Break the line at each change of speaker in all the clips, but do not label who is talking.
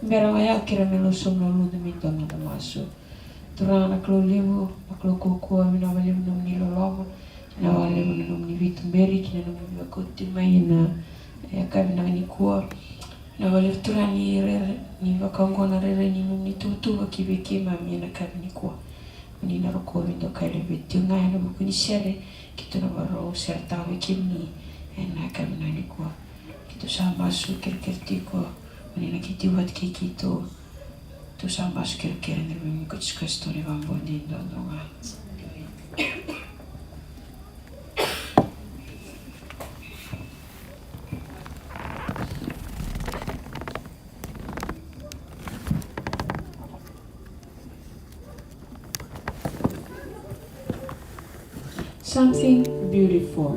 meranga ya kira melo somno lu demi dona da masu turana klo limu aklo koko mina wale minum ni loloma na wale minum ni vitu mberi kina minum koti mai na ya kabina ni kuwa na wale turani rere ni wakangona rere ni minum ni tutu wakibeke mami na kabini kuwa ni na roko vindo kale betu ngai na bukuni sere kitu na baro sertawe kimi na kabina ni kuwa kitu sama su kirkirtiko ni na kitu wat kikito tu sama su kirkir ni kuchka story bambo ni ndonga. Something beautiful.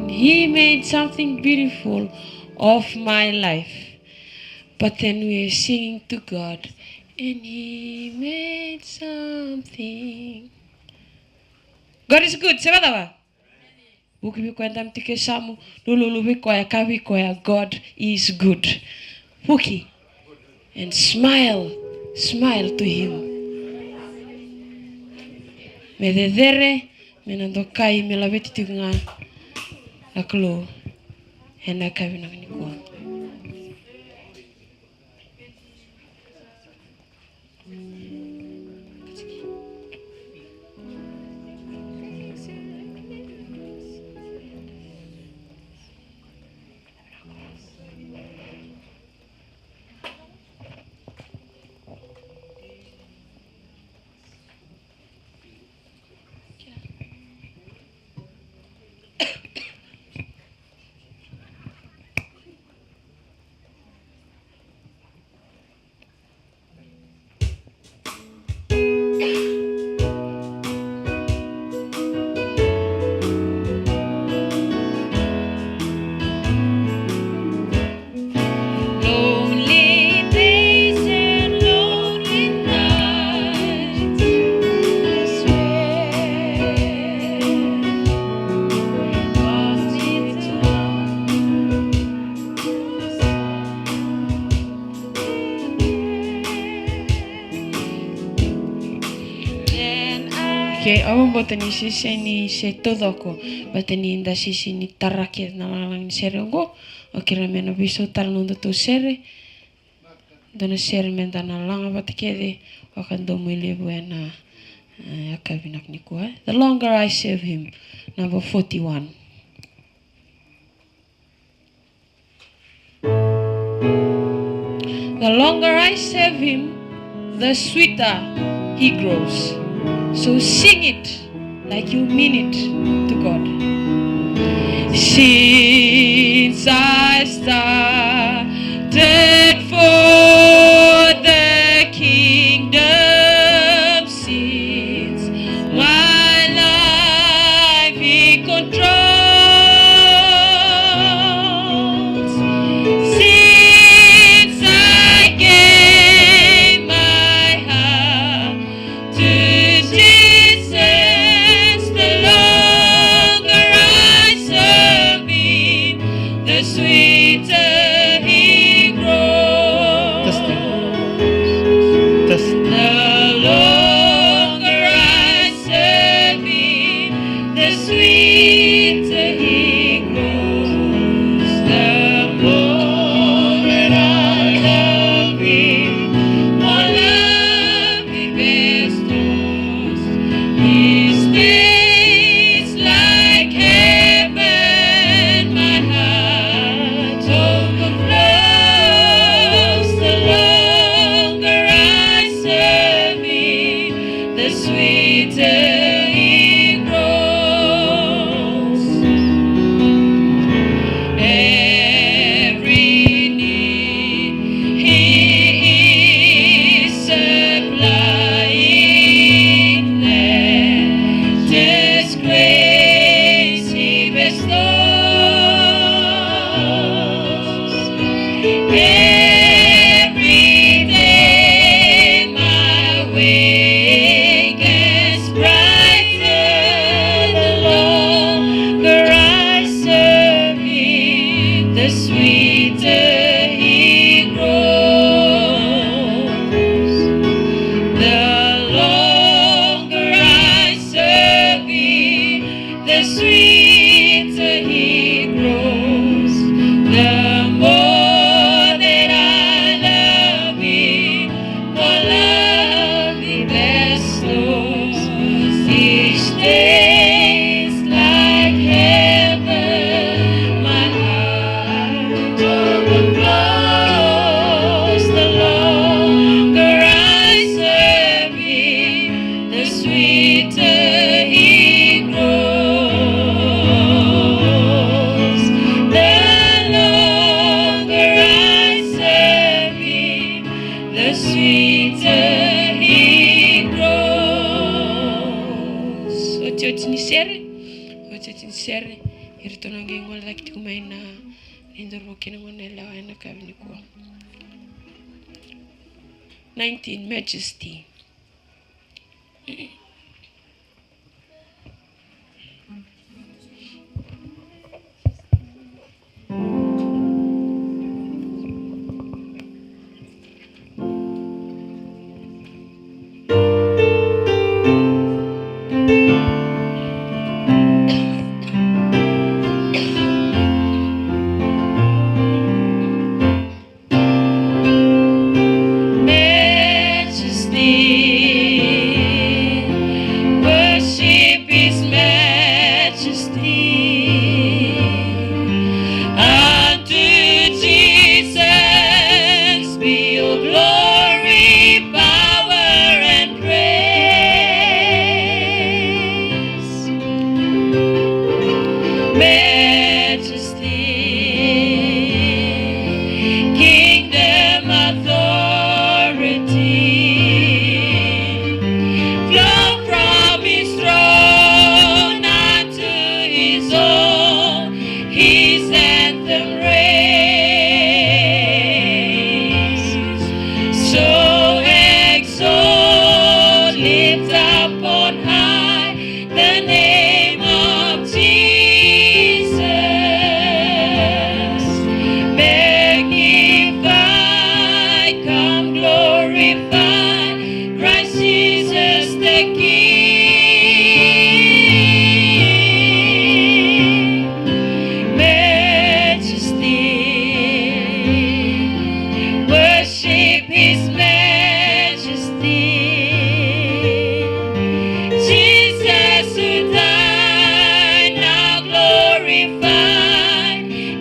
He made something beautiful of my life. But then we are singing to God, and He made something. God is good. Sema dawa. Buki kwenda mtike samu lulu bikoya kabikoya. God is good. Buki and smile to Him. Mededere menandokai melabeti tunga aklo hena kabina nikwa. Okay, awang botani sisi ni setodoko, batani inda sisi ni tarakit na lang serengo. Okay, rameno biso talnundo to sere. Dona sere menda na lang batikede. Wakan domile buena akabinak ni kuha. The longer I serve Him, number 41. The longer I serve Him, the sweeter He grows. So sing it like you mean it to God. Since I started for the kingdom, since my life He controls, since I gave my heart to Jesus, the longer I serve Him, the sweeter He grows. The longer I serve Him, the sweeter He grows. The more that I love Him, more love He bestows. His days like heaven, my heart overflows. The longer I serve Him, the sweeter He grows. Every need He is supplying, latest grace He bestows. Every day my way gets brighter, the longer I serve Him, the sweeter He grows. The longer I serve Him, the sweeter He grows. The more that I love Him, more love He bestows. Each day's like heaven, my heart overflows. The longer I serve Him, the sweeter He grows. The longer I serve Him, the sweeter He grows. Ochochinisere iritononge ngol like tumaina indorokina ngonela wana kavinikuwa 19 Majesty.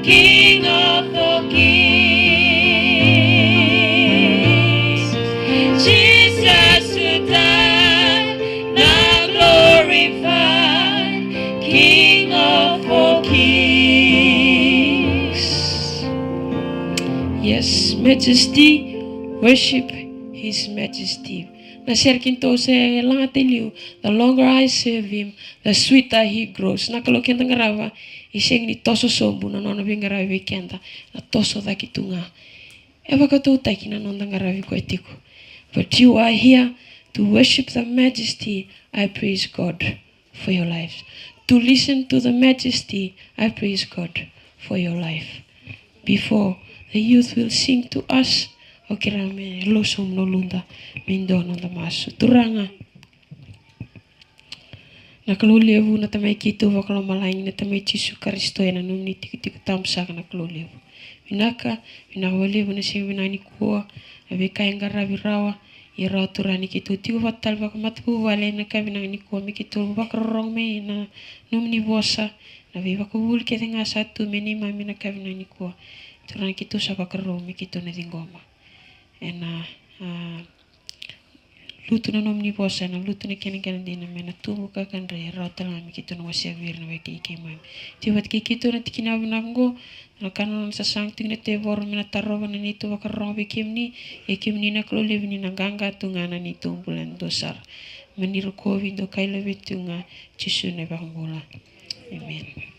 King of all kings. Yes, Majesty, worship His Majesty. Na serkin to se langatiliu, the longer I serve Him, the sweeter He grows. Na kalau kenta ngarava, iseng ni toso sombu na nona bingaravi kenta, na toso da kitunga. Eva katu taki na nona ngaravi ko etiko. But you are here to worship the Majesty. I praise God for your lives. To listen to the Majesty, I praise God for your life. Before the youth will sing to us, okirame losom no lunda mindono da masu turanga. Na kalulevu na tamay kito wakalo malaing na tamay Jesu Kristo na numni tikitik tamsak na kalulevu. Vinaka vinawalevu na sing vinani kuwa abekay ngaravi rawa ira turani kito tiu fatal bakamatku wale na kavinani kuwa mikito bakrong me na numni bosa na vivakubul ketenga satu meni mami na kavinani kuwa turani kito sa bakrong mikito na dingoma. En lutu na nomni bosa na lutu na kenen dina mena tumu ka kan re rota na mikito na wasia vir na weki kemai tiwat kikito na tikina binango na kanon sa sangting na tevor mena tarova na nito wakarong bekimni ekimni na klolevni na ganga tunga na nito bulan dosar meniru kovi do kaila betunga Jesu na bangbola. Amen.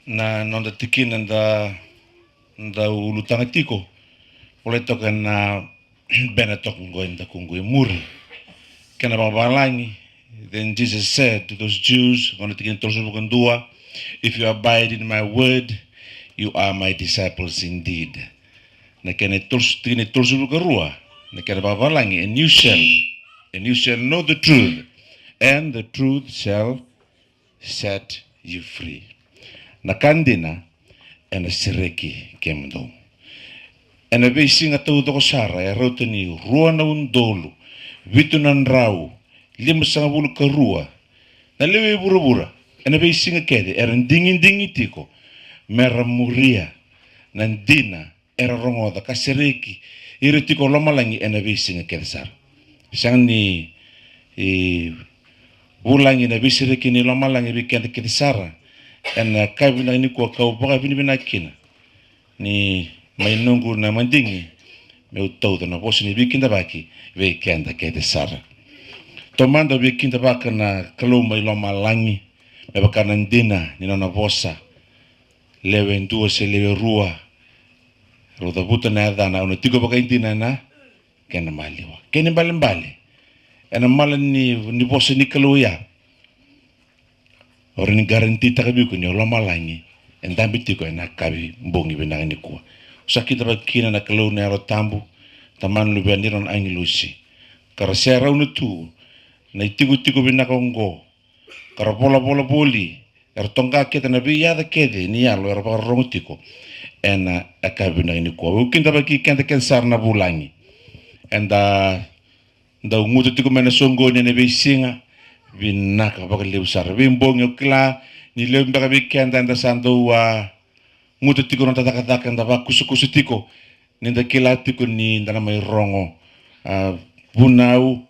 na nonda tikina nda ulutanga tiko oleh toka na bena toka ngoenda kungui muri kana babalangi. Then Jesus said to those Jews, if you abide in my word, you are my disciples indeed. Na kana tikina rua na kana babalangi, and you shall know the truth, and the truth shall set you free. Na kandina and SEREKI KEMUDOU. And a basing at the Sara, I wrote ni Ruana undolu, Vitunan Rau, Limasangabul Karua, na lewe burubura, and a basing a kede, and dingin tiko, Meramuria, Nandina, Erarongo, the Kasereki, Iritiko Lomalangi, and a basing a kedesar. Sangni Bulangi, and a Visiriki, Lomalangi, we can't kedesara, and a Kavina Niko, Vinakina. Ni mainungu na mandingi meu todo na vosi ni bikinda baki ve kenda ke de sara tomando bikinda baka na kaluma ilo malangi me baka na DINA ni na vosa lewe nduo se lewe rua roda buta na dana una tigo baka DINA na kena maliwa kena mbali ena mala ni vosa ni kaluya ora ni garanti takabiku ni lo malangi endambi tiko na kabi mbongi bena ni kwa sakita bakina na kalau na rotambu taman lu bianiron ang lusi karasera unutu na itigu bina kongo karabola boli ertonga kita na biya da kede ni alo erba rongtiko ena akabina ni kwa ukinda baki kenta kensar na bulangi enda nda umutu tiko mena songo ni besinga binaka bakale usar bimbongi okla ni lemba bikenda enda sando wa ngutu tiko nota taka nda ba kusu tiko ninda kila tiko ni ndana mai rongo bunau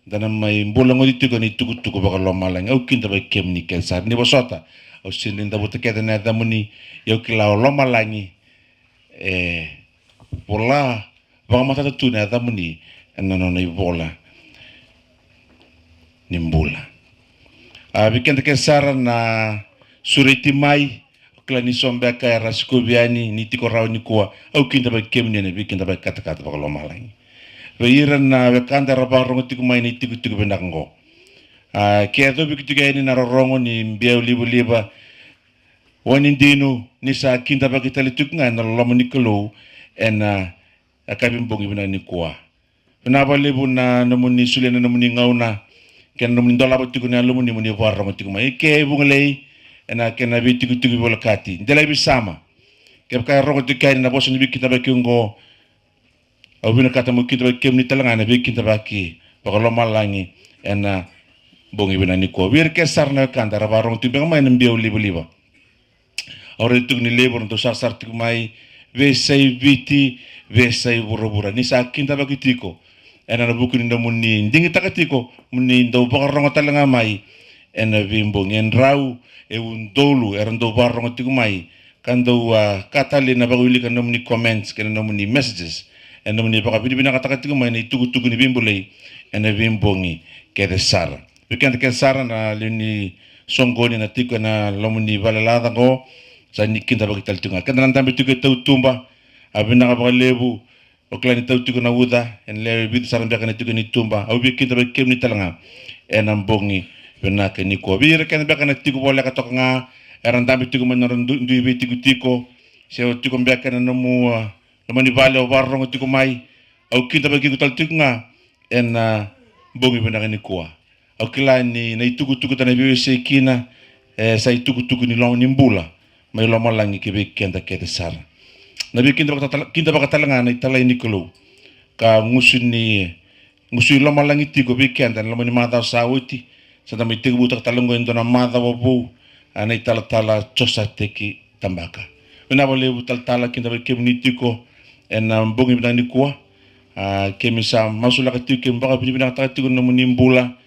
ndana mai mbola ngodi tiko ni tuku baka lo malang au kinda ba kem ni kensar ni bosota au sininda butekeda na damuni yo kila lo malangi bola ba mata tu na damuni enano ni bola ni mbola bikenda kensar na suriti mai klani sombe ka raskobiani ni tiko raw ni kwa au kinda ba kemni ne bi kinda ba kata ba lo malangi veira na bekanda raba rongo tiko mai ni tiko bendango kedo bi tiko ni na rongo ni mbia liba wani dinu ni sa kinda ba kitali tuknga na lo ni kolo en akabim bongi bina ni kwa na ba lebu na no muni sulena no muni ngauna ken no muni dola ba tiko na lo muni war rongo tiko mai ke bunglei ena kena bi tigu bola kati ndela bi sama ke ka rogo tikai na boso ni bi kita ba kingo au bina kata mo kita ba kemni talanga na bi kita ba ki bakalo malangi ena bongi bina ni ko wir ke sarna kanda ra barong tu bang mai nambia liba ore tu ni lebor to sar tu mai ve sei viti ve sei burubura ni sa kinta ba kitiko ena na buku ni muni ndingi takatiko muni ndo bakarong talanga mai ena vimbong en rau e un dolu erando barong tikumai kando katali na baguli kan nomni comments kan nomni messages en nomni baka bina kata tikumai ni tugu ni bimbulei en vimbongi ke de sara weekend ke sara na lini songoni na tiku na lomni balalada go sa ni kinda bagi taltunga kan nan tambe tiku tau tumba abina ka lebu oklani tau tiku na uda en le bit sara baka na tiku ni tumba au bi kinda bagi kemni talanga en ambongi bena ke ni ko bir kan baka na tiku bola ka toknga eran tambe tiku manoron du bi tiku se tiku baka na nomu nomani vale o barong tiku mai au kinda bagi ku taltunga en bongi bena ke ni ko au kila ni na tuku tana bi se kina sa tuku ni long ni mbula mai lo malangi ke be kenda ke de sar na bi kinda baka talanga na talai ni kolo ka ngusuni lo malangi tiko be kenda lo mani mata sauti sa ta mi tiku buta talango indona mata bobu ana tala chosa teki tambaka una bole butal tala kinda be kemni tiko en bongi bena ni ko kemisa masula ka tiko mbaka bi bena ta tiko no mani mbula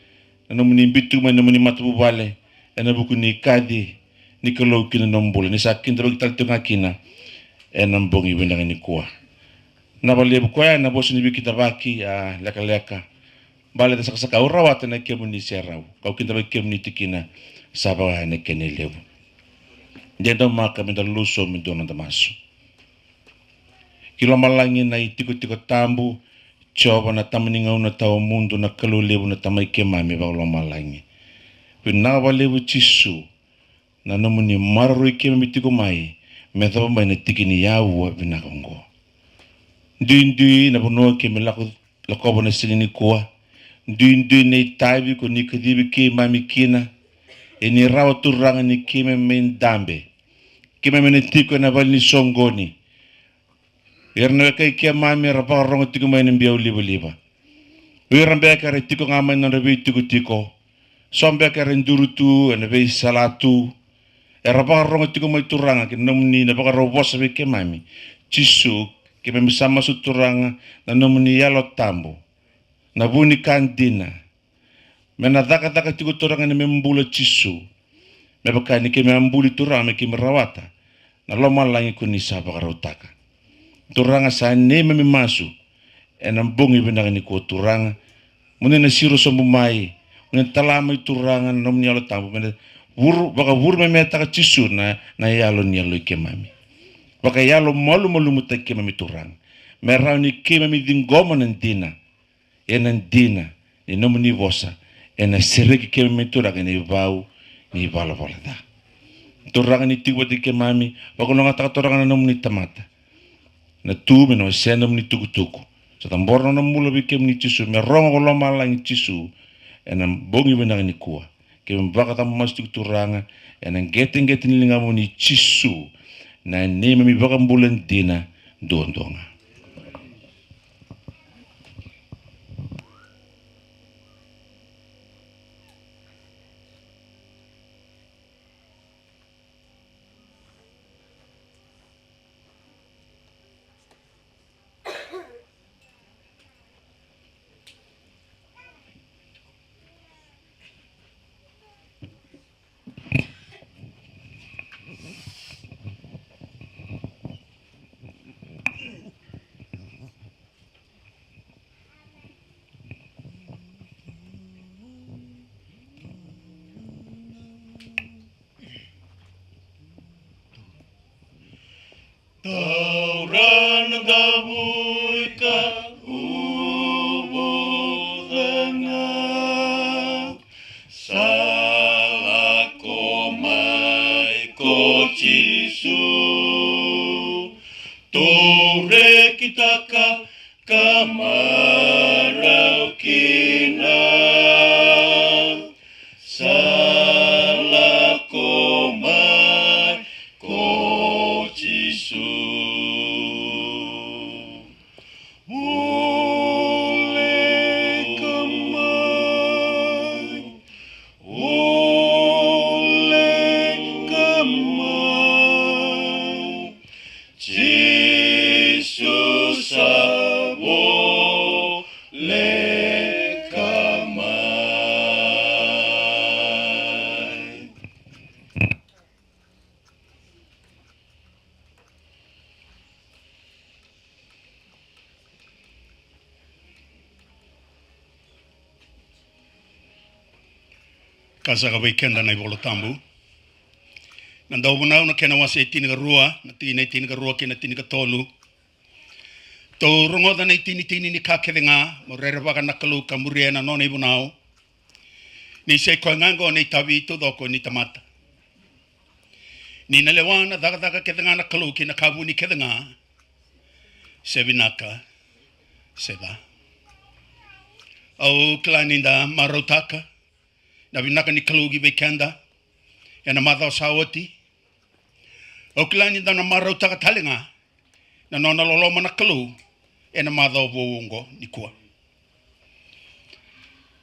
no muni bitu man no muni matu bale ena buku ni kadi ni kolo kina nombol ni sakin to tal tunga kina ena mbongi benda ni kwa na bale bu kwa na bosi ni bikita baki leka bale sa saka urawat na kemu ni serau kau kinta ba kemu ni tikina saba na kenelebu Dendo maka me da luso me dona da maso. Kilo malangi na tiko tambu choba na tamaninga una tau mundo na kalu lebu na tamai ke mami ba lo malangi. Pina ba lebu chisu na nomuni maru ke me tiko mai me tau mai na tikini yawu bina kongo. Ndui na bono ke me lako na silini kuwa. Ndui na taibi ko ni kadibi ke mami kina. E ni rawa turanga ni ke me mendambe. Ke me ne tiko na bali songoni. Yerna kai ke mami rapa rongo tiko mai nembia uliba. Wirambe kare tiko ngamai na rebe tiko. Sombe kare ndurutu na be salatu. Rapa rongo tiko mai turanga ke nomni na baka robosa be ke mami. Chisu ke me sama su turanga na nomni yalo tambo. Na buni kan DINA. Mena daka tiko turanga na me mbula chisu. Me baka ni ke me mbuli turanga me ke me rawata. Na loma langi kuni sabaka rautaka. Turanga sa neme me masu ena bongi benang ni ko turanga mune na siro so mai mune talama turanga nom ni alo tambo mene baka me meta ka chisu na yalo ni alo ke mami baka yalo malu muta ke mami turanga me rauni ke mami dingoma nan DINA DINA ni nom ni vosa ena sereki ke mami turanga ni vau ni vala da turanga ni tiwa ke mami baka no ngata turanga nom ni tamata na tu me no sendom ni tuku. Sa tamborno na mula bikem ni chisu me rongo lo malang chisu enam bongi benang ni kuwa. Ke mbaka tam mas turanga enam getting linga mo ni chisu na neme mi baka mbulen DINA donga. Tauran gabuika ubudanga salako mai kochisu tore kitaka kamarau kina salako mai kochisu Kasaka weekend na ibolo tambu. Nanda ubunau na kena wasi tini rua, na tini rua kena tini tolu. To rongo da na tini ni kakedenga, mo rerevaka na kalu kamuria na nona ibunau. Ni se koengango ni tawi to doko ni tamata. Ni na lewana daga kedenga na kalu kina kabu ni kedenga. Sevinaka, seba. Au klaninda marotaka. Na vinaka ni kalugi bekenda ya na madao sawoti o klani da na marauta ka talinga na nona loloma na kalu ya na madao boongo ni kuwa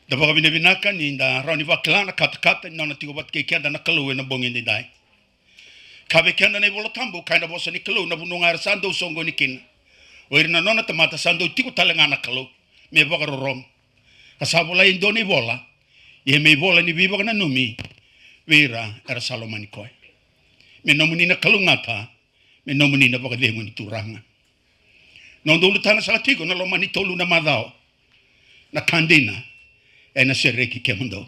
da baka vinaka ni da rauni va klana kata na tigo bat ke kenda na kalu na bongi ni dai ka bekenda na bolo tambo kaina bosa ni kalu na bununga sando songo ni kin o irina nona tamata sando tigo talinga na kalu me baka rorom kasabula indoni bola ye me bola ni biba kana numi vera era salomani koi me nomuni na kalungata me nomuni na baka dengo ni turanga non dulu tana salatigo na lomani tolu na madao na kandina e na SEREKI KEMUDOU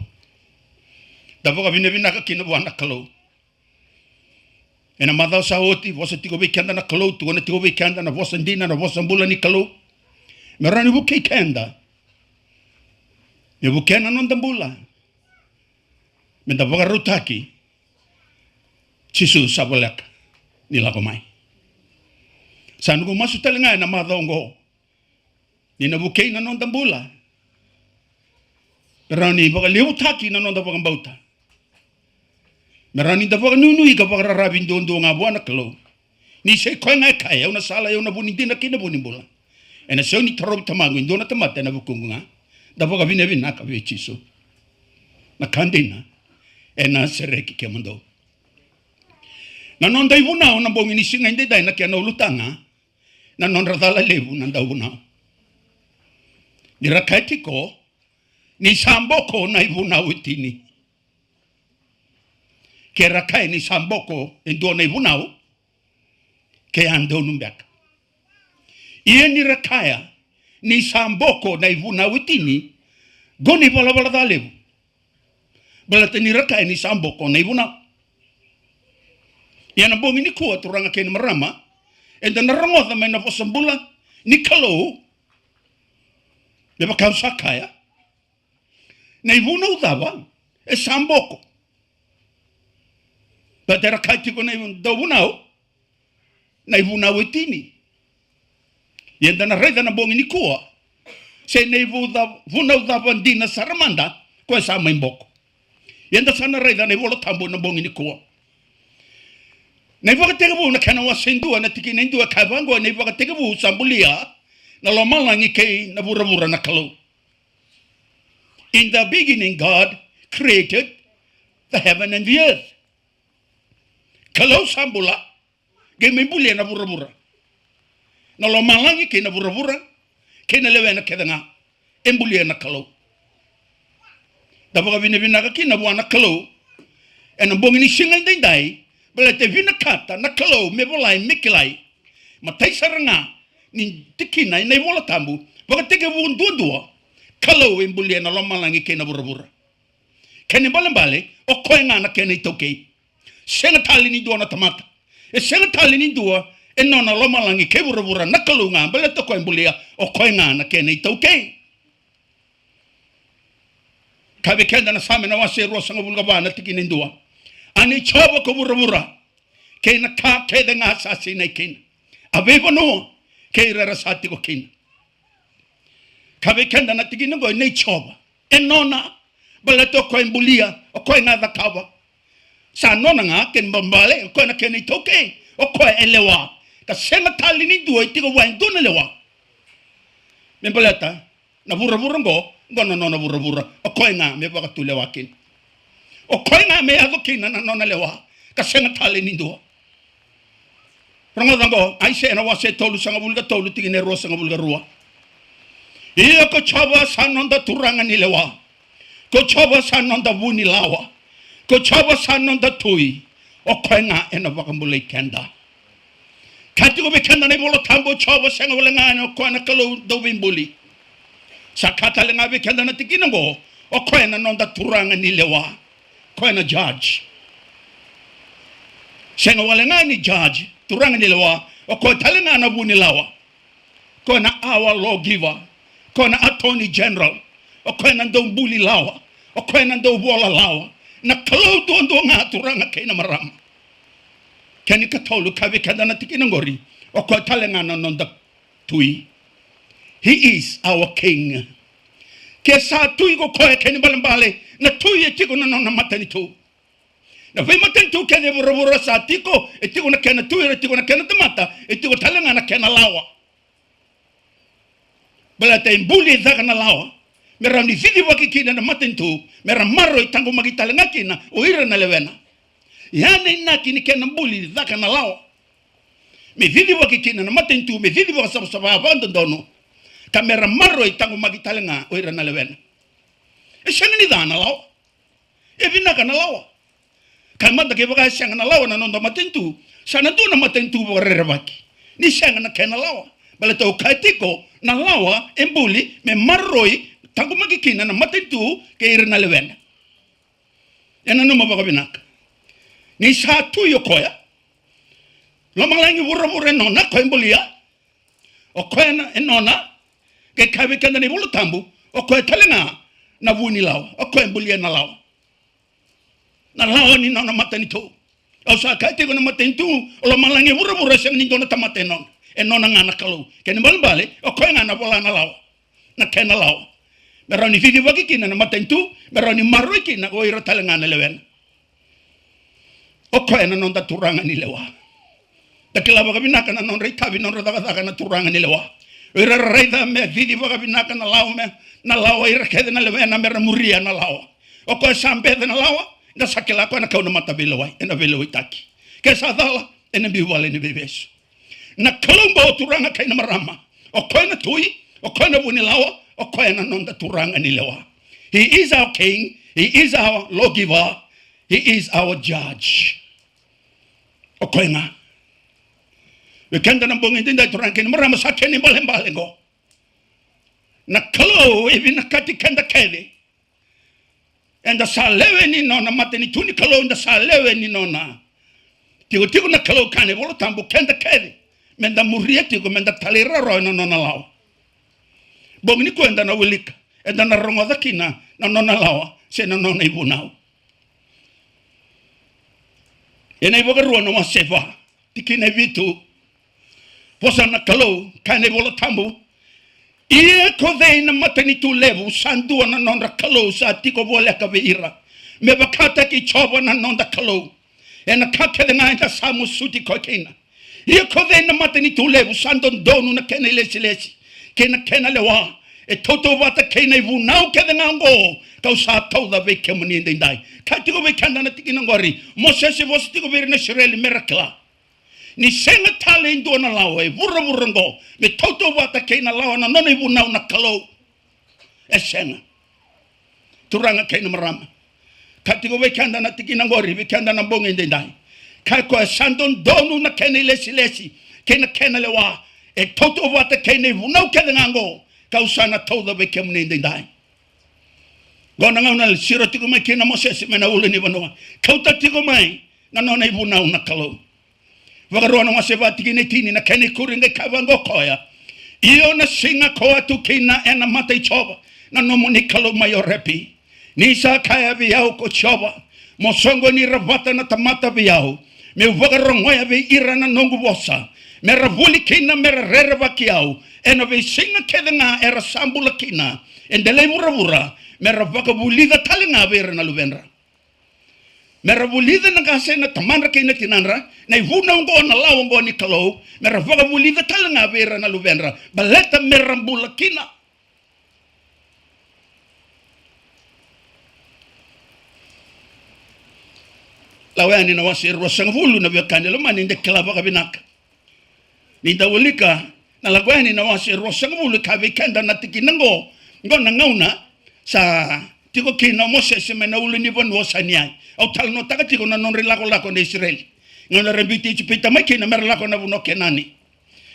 da baka vina ka kina wana kalu
Ena madau sa oti, vosa tiko weekenda na kalau, tu wana tiko weekenda na vosa dina na vosa mbula ni kalau. Merani buke kenda. Me bukena non dambula. Me da vagarutaki. Chisu sabolek ni lakomai. Sanugo masu talinga na madau ngo. Ni na buke na non dambula. Merani vagalutaki na non da vagambauta. Merani da vaganunu ika vagararabin dondo nga buana kalau. Ni se koe ngai kai, una sala una buni dina kina buni bula. Ena se ni tarob tamagu indona tamata na bukunga. Da vaga vine vina ka vechiso. Na kandina. Ena sereki KEMUDOU. Na non dai vuna una bongi ni singa inde dai na kia na ulutanga. Na non radala levu na da vuna. Ni rakaitiko ni samboko na ivuna utini. Ke rakai ni samboko endo na ivunau ke ando numbeka. Ie ni rakaya ni samboko na ivuna utini goni bala dalevu. Balate ni rakai ni samboko na ivuna. Ia na bongi ni kua turanga ke ni marama enda na rangotha me na posambula ni kalau le bakau sakaya na ivuna udava e samboko. Batera kaitiko na ivuna na ivuna wetini. Yenda na reda na bongi ni kua. Se na ivuna udava DINA saramanda koe sama imboko. Yenda sana reda na ivola tambo na bongi ni kua. Na ivakategabu na kana wasendua na tiki na indua kavango na ivakategabu sambulia na lomalangi kei na vura na kalau. In the beginning God created the heaven and the earth. Kalau sambula, gemibuli na vura. Na lomalangi kei na vura, kei na lewe na kedanga, embuli na kalau. Dapaga vina ka kina buana kalau, ena bongi ni singa indai, bela te vina kata na kalau me volai mikilai, matai saranga ni tikina ina vola tambu, baga teke vuun dua, kalau embuli na lomalangi kei na vura. Keni balembale, o koe ngana kena itokei. Senga tali ni dua na tamata. E senga tali ni dua e nona lomalangi ke vura na kalunga bele to koe mbulia o koe ngana kena itokei. Kabe kenda na same na wase rosa ngabulga bana tiki ni dua. Ani choba ko vura. Kena ka ke de nga sasi na kena. Abeba no ke rara sati ko kena. Kabe kenda na tiki ngo ne choba. E nona bele to koe mbulia o koe ngada kawa. Sa nona nga ken bambale ko na ken itoke o ko elewa ka senga tali ni dua itiko wa ndona lewa me balata na vura ngo nona vura o ko nga me ba tule wa ken o ko nga me ado ken na nona lewa ka senga tali ni dua rango ai se na wa se tolu sanga bulga tolu tigine ro sanga bulga ruwa iyo ko chaba sanonda turanga ni lewa ko chaba sanonda vuni lawa ko chaba sanonda tui o koenga ena vakambule kenda kati ko be kenda ne bolo tambo chaba senga wala ngana ko na kalo do bimbuli sakata le ngabe kenda na tikina go o koena nonda turanga ni lewa koena judge senga wala ngani judge turanga ni lewa o ko talena na buni lawa koena our lawgiver koena attorney general o koena ndo mbuli lawa o koena ndo bola lawa na kalau ndo nga turanga kena marama kani katolu kabe kada na tikina ngori o ko talenga na nonda tui. He is our king. Ke sa tui ko koe keni balambale na tui e tiko na nona matani tu na ve matani tu kene vura sa tiko e tiko na kena tui e tiko na kena tamata e tiko talenga na kena lawa bala te mbuli zaka na lawa mera ni vidi wakikina na matentu mera maro itango magitalenga kina o ira na lewena yana inaki ni kena mbuli zaka na lao me vidi wakikina na matentu me vidi wakasaba abandono kamera maro itango magitalenga o ira na lewena e shanga ni dana lao e vinaka na lao kamanda ke baka shanga na lao na nondo matentu sana tu na matentu borerevaki ni shanga na kena lao bala to kaitiko na lawa embuli me maroi tangu magikina na matentu ke irna lewena ena no mabaga binaka ni sa tu yokoya Lo malangi wura nona ko embolia. O ko enona ke kabe kanda ni bulu tambu. O ko talenga na vuni lao. O ko embolia na lao. Na lao ni nona matani to. O sa ka te ko na matani tu. Lo malangi wura sem ni dona tamate non. Enona ngana kalau. Ke ni balbale o ko ngana bola na lao. Na kena lao. Meroni vivi waki kina na matani tu. Meroni marui kina ko ira talenga na lewen. O ko ena non da turanga ni lewa. Takila baga binaka na non reitabi non radaka na turanga ni lewa. Ira reida me vidi baga binaka na lao me na lao ira kede na lewa na mera muria na lao. O ko sambe na lao na sakila ko na kauna mata bilewa ena bilewa taki. Ke sa dala ena biwale ni bebeso. Na kalumba turanga kai na marama. O ko na tui, o ko na buni lao, o ko na non da turanga ni lewa. He is our king, he is our lawgiver, he is our judge. O ko na we kenda na bongi dinda turanke ni marama sakeni mbale go na kalo evi na kati kenda kede enda salewe ni nona mateni tuni kalo enda salewe ni nona tigo na kalo kane bolo tambo kenda kede menda murie tigo menda talira ro na nona lao bongi ni ko enda na wilika enda na rongo dakina na nona lao se na nona ibunao ena iboga ro no maseva tikine vitu Posa na kalau kane bola tambu ia ko na matani tu levu sandu na nonda kalau sa tiko bola ka beira me bakata ki chobo na nonda kalau ena kake na ita samu suti ko kena ia ko na matani tu levu sandu donu na kene lesi kena lewa e toto vata kene vu nau ke na ngo ka sa toda ve kemuni ndai ka tiko ve kanda na tikina ngori Moses vos tiko ve na Israel miracle ni senga tale indo na lawa e vura ngo me toto wata keina lawa na nona ibu nau na kalau e senga turanga keina marama katiko we kanda na tikina ngori we kanda na bonge ndai kako e sandon donu na kene lesi kena lewa e toto wata keina ibu nau kena ngango kausana toda we kemne ndai gona ngana siro tiko mai kena Moses mena ule ni banoa kauta tiko mai na nona ibu nau na kalau Wakarono maseva tikine tini na kene kuringa kavango koya. Iyo na singa koa tukina ena mata ichoba. Na nomu ni kalo mayo repi. Nisa kaya viyao ko choba. Mosongo ni ravata na tamata viyao. Me wakarongo ya vi ira na nongu bosa. Mera vuli kina mera rereva kiao. Ena vi singa kedenga era sambula kina. Endele muravura. Mera wakabulida talinga vera na luvenra. Mera vulida na kase na tamanra kina tinanra na ivuna ngo na lawa ngo ni kalau mera vaga vulida talanga vera na luvenra baleta mera mbula kina lawani na wasir rosang vulu na bekane lo mani de klaba kabinaka ni dawulika na lagwani na wasir rosang vulu ka bekanda na tikinango ngo na ngauna sa tiko kina Moses mena ulu ni bon wasaniai au tal no taka tiko na non relako lako na Israel ngona rebiti chipita makina mer lako na buno kenani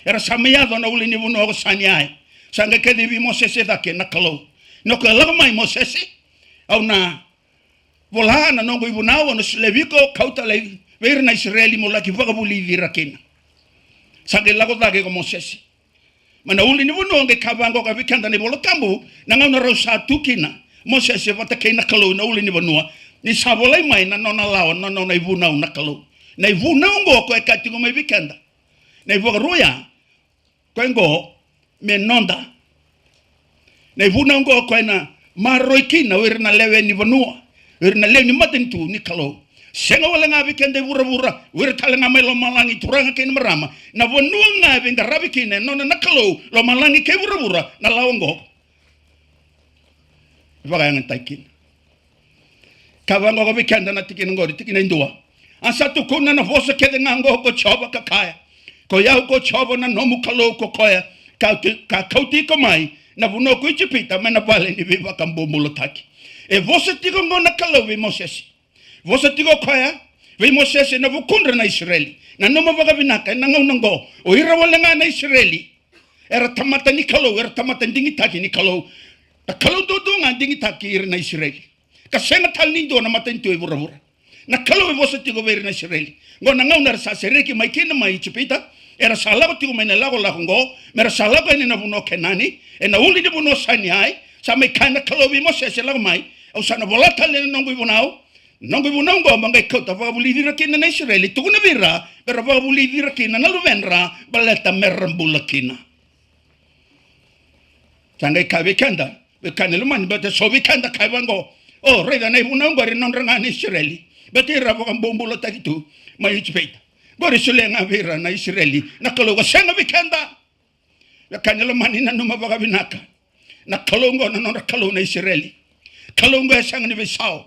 era samiyado na ulu ni buno wasaniai sanga kedi vi Moses dake na kalo no ko lako mai Moses au na vola na nongo ibunao no sleviko kauta le ver na Israeli mo laki vagabuli virakina sanga lako dake ko Moses mana ulu ni buno nge kavango ka vikanda ni bolo tambu na ngona rosa tukina Moses vata keina kalau na uli ni banua ni sabolai mai na nona lao na nona ivuna na kalau na ivuna ngo ko ekatingo mai vikenda na ivoga roya ko ngo me nonda na ivuna ngo ko na maroikina wer na lewe ni banua wer na lewe ni matentu ni kalau senga wala nga vikenda vura wer talanga mai lo malangi turanga keina marama na banua nga vinga rabikina nona na kalau lo malangi ke vura na lao ngo Vagayang taikin. Kavango ko bikanda na tikin ngori tikin indua. Asa tu kuna na vosa kede ngango ko choba kakaya. Ko yau ko choba na nomu kalo ko koya. Ka kauti ko mai na vuno ko ichipita mena pale ni viva kambo mulotaki. E vosa tiko ngona kalo vi Moses. Vosa tiko koya vi Moses na vukundra na Israeli. Na nomu vagabinaka na ngongo. O ira wala nga na Israeli. Era tamata ni kalo, era tamata ndingi taki ni kalo. Kalau dodo nga dingi takir na Israel. Kasenga tal nindo na maten tu vura. na kalau vosa tigo ver na Israeli ngona ngauna sa sereki mai kina mai chipita era sala tigo mai na lago ngo mera sala ko ni na buno kenani na uli ni buno sani ai sa mai kana kalau vi mo se lago mai au sana volata le nongo bunau ngo mangai kota va buli dira kina na Israeli tu na vira pero va buli dira kina na luvenra baleta merambula kina sangai kabe kanda be kanelo man bete sobi kanda kaibango oh reda na bunau ri non ranga na Israeli bete rabo kan bombulo takitu mai chipeta bori sulenga vira na Israeli na kalau ga senga bikanda be kanelo man ina no mabaga binaka na kalongo na non kalau na Israeli kalongo sang ni bisao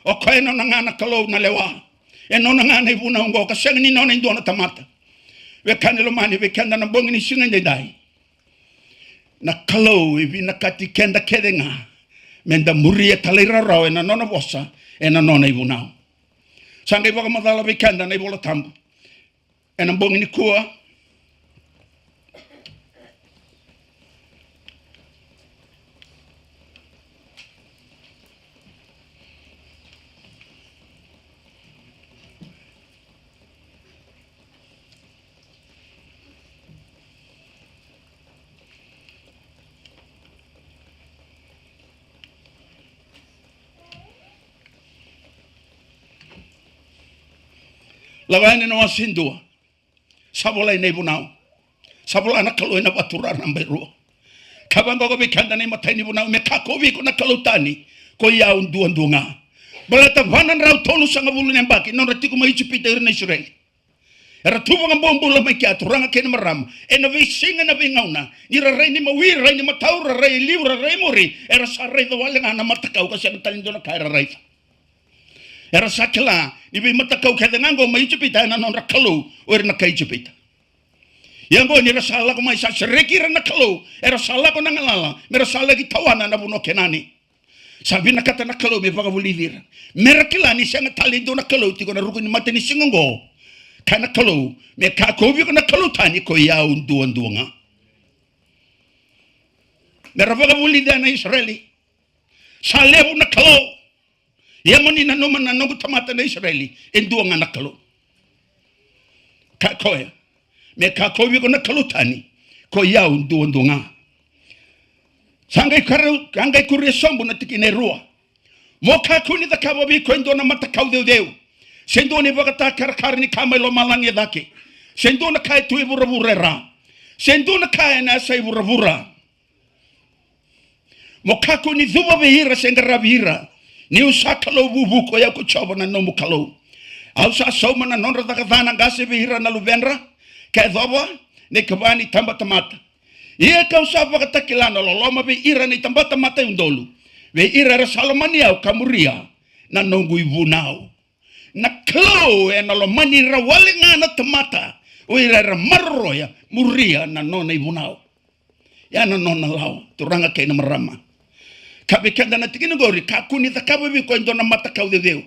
o koe no ngana kalau na lewa e no ngana ibuna ngo ka sang ni no na ndona tamata we kanelo mani we kanda na bongi ni singa dai na kalau ibi na kati kenda kedenga menda muria talira rawe na nona bosa e na nona ibuna sangai baka madala we kanda na ibola tambu e na bongi ni kua lawaine no asindua sabola nei bunau sabola na kalau na batura na beru kabango ko bikanda nei matai ni bunau me kako vi ko na kalutani ko ya undunga balata vanan rau tolu sanga bulu nembaki non rati ko mai chipita na Israel era tuwa ngambombo la mai kia turanga kena maram ena vi singa na vi ngauna ira reini mawir reini mataura rei livra rei mori era sa rei do wale ngana matakau ka siya talindo na kaira rei era sakela ni bi matakau kada ngango mai chipita na non rakalo or na kai chipita yango ni rasala ko mai sa sereki na kalo era sala ko nangalala mera sala ki tawana na buno kenani sabi na kata na kalo me baga bulivir merakila ni siya talindo na kalo tiko na ruko ni mate ni singongo kana kalo me ka ko bi ko na kalo tani ko ya undu nga mera baga bulida na Israeli salebu na kalo yamoni na noma na nongo tamata na Israeli endu nga na kalo ka koya me ka ko bi ko na kalo tani ko ya undu nga sangai karu kangai kuria sombo na tikine rua moka kuni da kabo bi ko endo na mata kau deu sendo ni bagata kar ni kamelo malange dake sendo na kai tu ibura sendo na kai na sai ibura moka kuni zuba behira sengara behira ni usakalo bubu ko ya ko chobo na no mukalo au sa soma na non rada kana gase behira na luvenra ka doba ne kabani tamba tamata ia kau sapa kata kilana loloma be ira ni tambata mata undolu be ira rasalomani au kamuria na nongu ibunau na klau na lomani rawale ngana tamata o ira marroya muria na nona ibunau ya na nona lao turanga kaina marama kabe kanda na tikini gori kakuni takabe bi ko ndona mata kau deu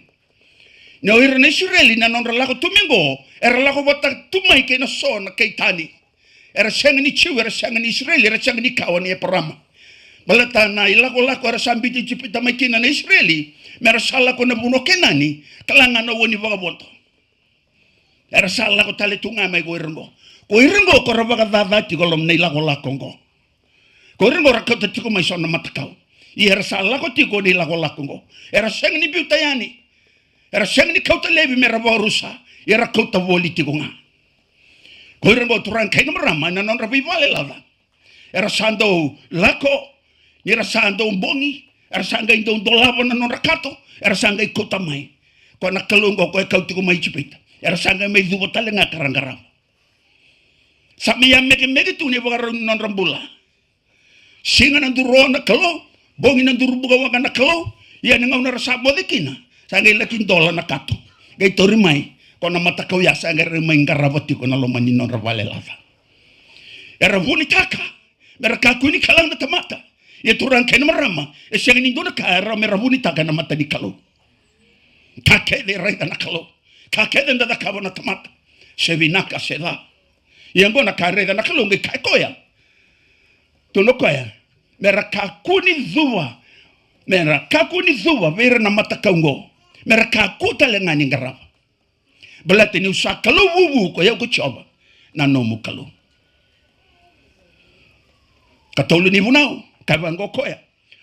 no ira na Israeli na non ralago tumingo era lago bota tumai kaina sona kaitani era sanga ni chiu era sanga ni Israeli era sanga ni kawani e parama balata na ilako lako era sambiti chipita makina na Israeli mera sala ko na buno kenani kalanga na woni vagabonto era sala ko tale tunga mai ko irengo ko rabaga dadati ko lom nei lako lako ngo ko irengo rakata tiko mai sona matakau era sala ko tiko nei lako lako ngo era sanga ni biutayani era sanga ni kauta levi mera varusa era kauta voli tiko nga ko irengo turang kaina marama na non rabi vale lava era sando lako ni era sando bongi era sanga indo dolabo na non rakato era sanga ikota mai ko na kalungo ko kauti ko mai chipita era sanga mai dubo tale nga karangara samia meke tu ni bagar non rambula singa na duro na kalo bongi na duro buga wa na kalo ya nga na rasa bodikina sanga lakin dola na kato gai tori mai ko na mata kau ya sanga remai ngarabati ko na lomani non ravale lava era bonitaka mereka kuni kalang na tamata ya turang kaina marama e siang ni dona kara merabuni taka na mata di kalo kake de rai na kalo kake de da kabo na tamata sevinaka seda yango na kare na kalo ngi kai koya to no koya mereka kuni zuwa vera na mata kaungo mereka kuta lengan garap belate ni usa kalau wuwu ko yau ko choba na nomu kalau katolu ni bunau kabango koya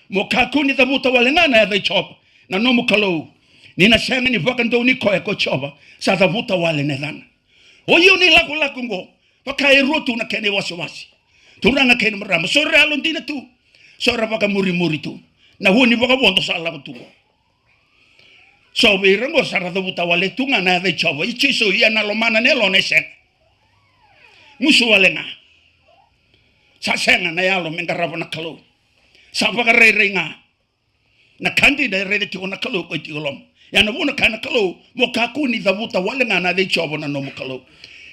mo kakuni tabuta walengana ya choba na nomu kalau ni na senga ni vakando ni koya ko choba sa tabuta wale nedana oyo ni laku ngo pakai rotu na kene wasi turanga kene marama sore alon dina tu sore paka muri tu na huni paka bondo sala ko tu so birango sara tabuta wale tunga na ya choba ichiso ya na lomana ne lo ne sen musu wale na sa senga na yalo mengarava na kalau sa paka renga na kandi da rede ti ona kalau ko ti olom ya na bona kana kalau mo kakuni tabuta wale na de choba na no mo kalau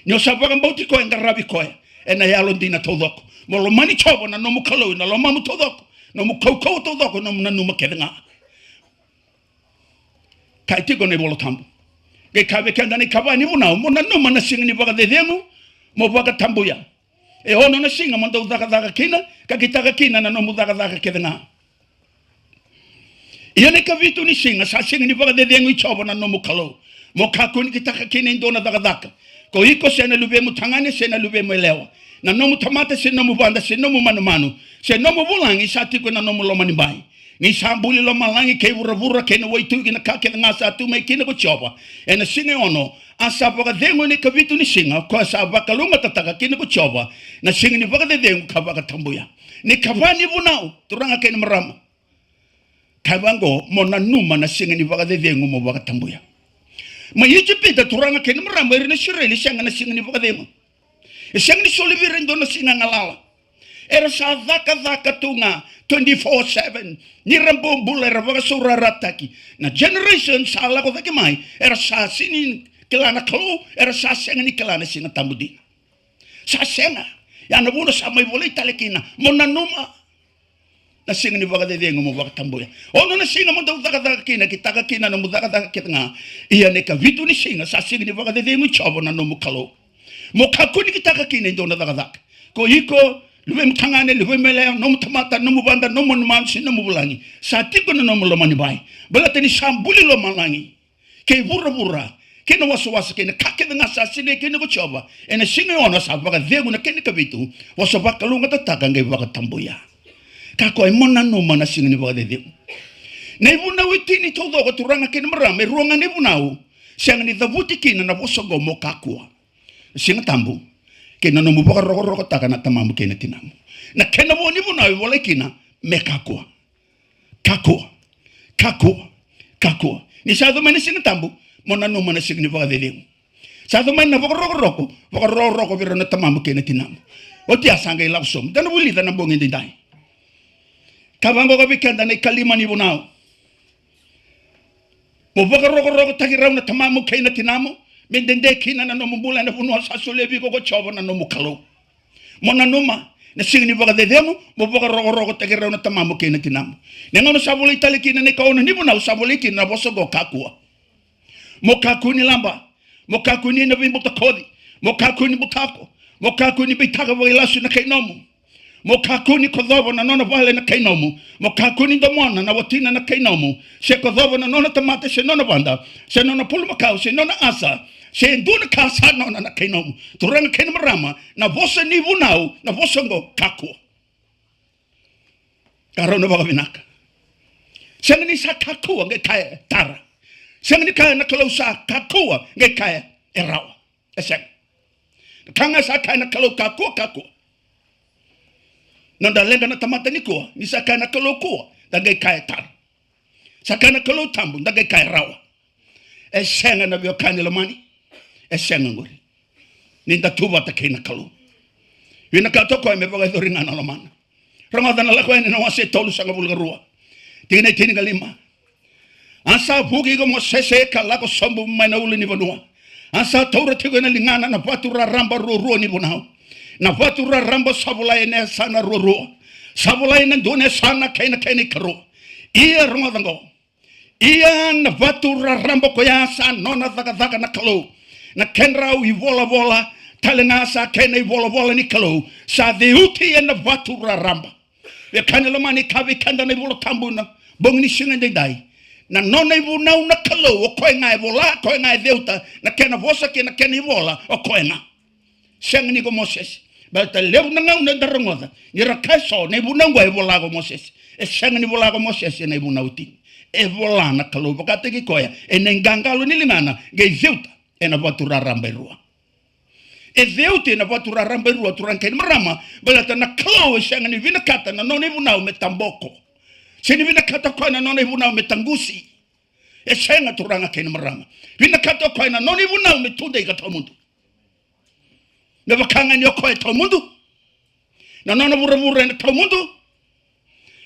nyo sa paka mbauti ko ngarabi ko na yalo dina todok mo lo mani choba na no mo kalau na lo mamu todok no mo kau todok no na no mo kedenga kai ti ko ne bolo tambu ge kabe kanda ni kabani buna mo na no mana singa ni paka de demo mo paka tambu ya e ono na singa mo do daga kina ka kitaka kina na no mo daga kedenga ione ka vitu ni singa sa singa ni paka de demo i choba na no mo kalau mo kakuni kitaka kina indona daga ko iko sena lube mu tangane sena lube mu lewa na no mu tamata sena mu banda sena mu manu sena mu bulangi sati ko na no mu lomani bai ni sambuli lo malangi ke vura ke no waitu ki na ka ke nga sa tu me ki na ko choba e na singa ono asa paka dengo ni ka vitu ni singa ko sa baka lunga tataka ki na ko choba na singa ni paka de dengo ka baka tambuya ni kavani bunau turanga ke ni marama kavango mo na numa na singa ni paka de dengo mo baka tambuya ma yiji pita turanga ke ni marama ri na shireli singa na singa ni paka dengo e singa ni soli virendo na singa ngalala era sa dhaka tunga 24/7 ni rambo mbula era vaga sura rataki na generation sa la ko dhaki mai era sa sini kelana kalau era sa senga ni kelana singa tambudi sa senga ya na buna sa mai volei talekina mona numa na singa ni vaga de dengo mo vaga tambuya ono na singa mo dhaka kina kitaka kina na mo dhaka kitanga iya ne ka vitu ni singa sa singa ni vaga de dengo chobo na no mo kalau mo kakuni kitaka kina ndona dhaka ko iko luwe mtangane luwe mele no mtamata no mubanda no monmansi no mubulangi satiko no mulomani bai balate ni shambuli lo malangi ke burra ke no waswas ke ne kake nga sasine ke ne ko choba ene singe ona sa baka vegu na ke ne kabitu waso baka lunga tataka ngai baka tambuya ka ko mona no mana singe ni baka de ne buna witini todo ko turanga ke ne marame ruanga ne bunau sanga ni davuti kina na bosogo mokakua singa tambu kena no muboka roko taka na tamamu kena tinamu na kena woni buna wole kina mekakua kakua ni sa do mena singa tambu mona no mana singa ni boka de sa do mena boka roko biro na tamamu kena tinamu oti asanga ilapsom dana wuli dana bongi ndai kabango ka bikanda na kalima ni bunao mo boka roko takira na tamamu kena tinamu mendende kina na no mbula na funwa sasolebi ko chobo na no mukalo mona numa na singi ni boka de demo mo boka roko takira na tamamu kena tinamu nengono sabuli talikina ne kaona ni bona sabuli kina boso go kakua mo kakuni lamba mo kakuni na bimbo takodi mo kakuni butako mo kakuni bitaka bo ilasu na kainomu mo kakuni kodhobo na nona vale na kainomu mo kakuni domona na watina na kainomu se kodhobo na nona tamate se nona banda se nona pulmakau se nona asa se nduna kasa nona na kainomu turanga kainomu rama na vosa ni vunau na vosa ngo kakua karona baka vinaka senga ni sa kakua nge kaya tara senga ni kaya na kalau sa kakua nge kaya erawa eseng kanga sa kaya na kalau kakua nanda lenga na tamata ni ko ni sakana kalo ko daga kai tar sakana kalo tambu daga kai rawa e senga na bio kanela mani e senga ngori ninda tuba ta kena kalo wina ka to ko me baga doringa na mana ramadan la ko ene no wase tolu sanga bulga ruwa tine galima asa bugi go mo sese kala ko sombu mana ulu ni bonua asa taura tigo na lingana na patura ramba ruwa ni bonao na vatura ramba sabula ene sana roro sabula ene done sana kena karo iya romadango iya na vatura ramba ko ya sana nona daga na kalo na kenra u vola talenga sa kena vola ni kalo sa de uti ene vatura ramba ya kanela mani kavi kanda ne bolo tambuna bongni singa de dai na nona ivuna una kalau o koe ngai vola koe ngai deuta na kena vosa ke na kena vola o koe nga seng ni ko Moses ba ta leu na ngau na darongoda ni ra kaiso ne vuna ngwa vola ko Moses e seng ni vola ko Moses ne vuna uti e vola na kalau ba te ki koe e nengangalo ni lingana ge deuta e na vatura ramberua e deuta na vatura ramberua turanke marama ba ta na kalau seng ni vina kata na nona ivuna me tamboko sini vina kata koe na nona ivuna me tangusi e senga turanga kena marama vina kata koe na nona ivuna me tunde i kata mundu na vakanga ni koe ta mundu na nona vura na ta mundu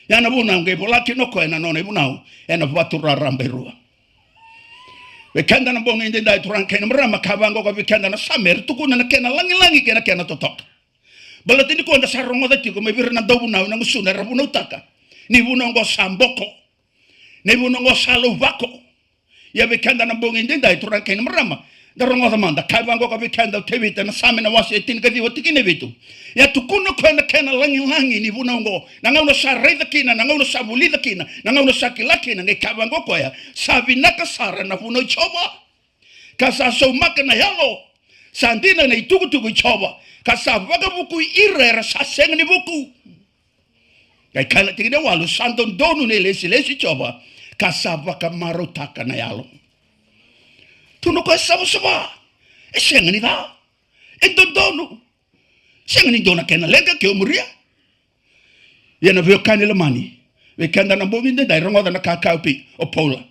ya na vuna nge vola ki no koe na nona ivuna e na vatura ramberua vekanda na bonga inde dai turanga kena marama kavango ko vekanda na samer tukuna na kena langi kena totok balatini ko nda sarongo da tiko me virna dovuna na ngusuna rabuna utaka ni vunongo samboko ni vunongo saluvako ya vekanda na bonga inde dai turanga kena marama darongo manda kavango ko vekanda tevita na samena wase tin kadi wotikine vitu ya tukuno kwenda kena langi ni vunongo na ngauno sareda kina na ngauno sabulida kina na ngauno sakilaki na kavango ko ya savinaka sara na vuno choba kasa so makana yalo sandina na itukutuku choba kasa vaga buku irera sasenga ni buku kai kala tigine walu sandon donu ne lesi choba kasa vaga marotaka na yalo tuno ko saba e senga ni da e donu senga ni dona kena lega ke umuria yana veo kanila mani we kanda na bovinde dai rongoda na kakaupi o pola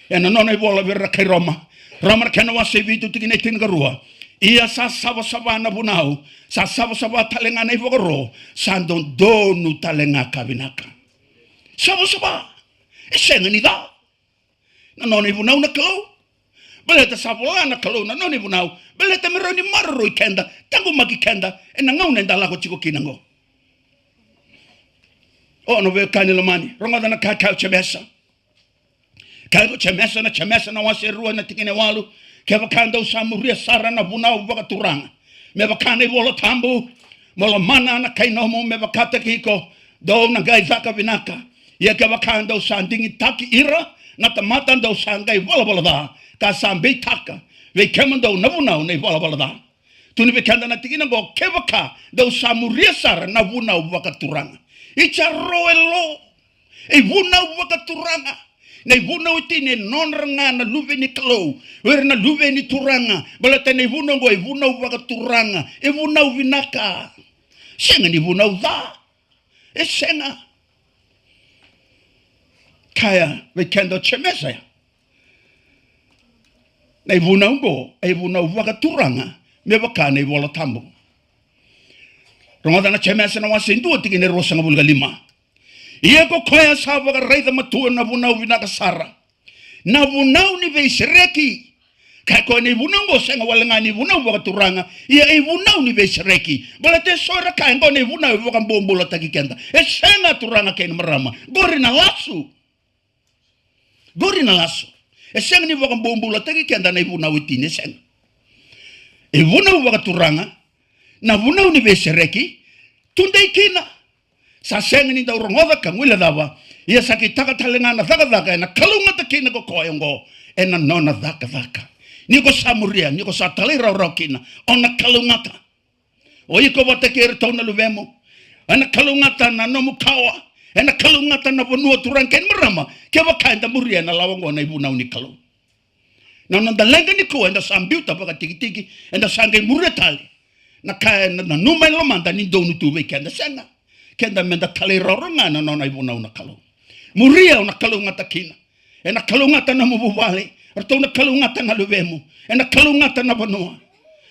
yana nona I vola vera kai Roma kena wase vitu tigine tinga rua ia sa saba na bunau sa saba talenga na ivogoro sandon donu talenga kavinaka saba e senga ni da na nona bunau na klo beleta sabola na klo na nona bunau beleta meroni marro kenda tangu maki kenda e na ngau nenda lako chiko kinango o no ve kanila mani rongoda na kakau chemesa na wase rua na tikine walu keva kanda usamuria sara na bunau vaka turanga meva kanda vola tambu mola mana na kainomo meva kata kiko do na gai zaka vinaka ya keva kanda usandingi taki ira na tamata ndo usangai vola da ka sambe taka ve KEMUDOU na bunau na vola da tuni ve kanda na tikine go keva ka do usamuria sara na bunau vaka turanga icha roelo e bunau vaka turanga nei vuna utine nonranga na luve ni klo wer na luve ni turanga balata nei vuna ngo e vuna uvaga turanga e vuna uvinaka senga ni vuna uva e senga kaya we kendo chemesa nei vuna ngo e vuna uvaga turanga me vakane vola tambo rongoda na chemesa na wasindu tikine rosa ngabulga lima ia ko koya sava ka raida matua na vunau vinaka sara na vunau ni ve SEREKI ka ko ni vunau ngo senga walenga ni vunau wa turanga ia e vunau ni ve SEREKI balate sora ka ngo ni vunau wa mbombola takikenda e senga turanga ken marama gori na lasu e senga ni wa mbombola takikenda na vunau tine senga e vunau wa turanga na vunau ni ve SEREKI tundai kina sa senga ni da urongoda ka ngwila dawa ia sakitaka talenga na dhaka na kalunga takina ko koyongo ena nona dhaka ni ko samuria ni ko sa talira rokina ona kalungata o iko batakir tona luvemo ana kalungata na nomu kawa ena kalungata na bonua turanken marama ke bakanda muria na lawango na ibuna ni kalu na nonda lenga ni ko enda sambiuta baka tiki enda sange muretali na ka na numai lomanda ni donu tu weekend senga kenda menda tale roronga na nona ibuna una kalu muria una kalungata kina ena kalungata na mubuvale arto una kalungata na luvemo ena kalungata na bonua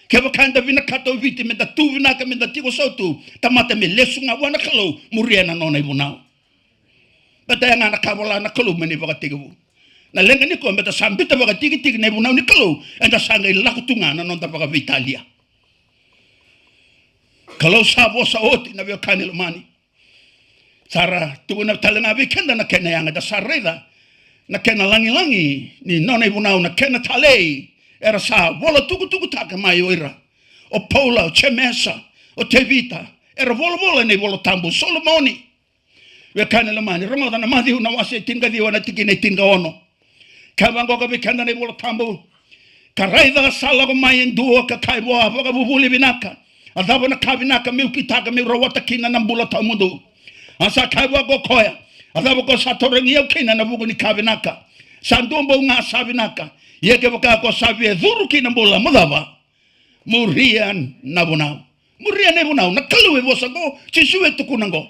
keva kanda vina kato viti menda tu vina ka menda tiko sotu tamata me lesunga wana kalu muria na nona ibuna bata nga na kabola na kalu meni baka tigo na lenga ni ko meta sambita baka tiki na ibuna ni kalu enda sanga ilakutunga na nonta baka vitalia kalau sabo saoti na vio kanil mani sara tu na talenga vi kenda na kena yang da sareda na kena langi ni nona ibuna na kena tale era sa vola tuku taka mai oira o pola o chemesa o tevita era vola nei vola tambu solomoni vi kanil mani rongo na madi una wase tinga di wana tikine tinga ono Kavango ka vikanda ne bola tambu. Karaida sala ko mayen duo ka kaibo ava ka bubuli binaka. Adabo na kabinaka miukitaka mirawata kina na bula tamundo. Asa kaibo ko koya. Adabo ko satorengi au kina na bugu ni kabinaka. Sandombo nga sabinaka. Yeke baka ko sabi dhuru kina bula mudava. Murian nabunau. Murian nebunau na kaluwe bosa go chisue tukunango.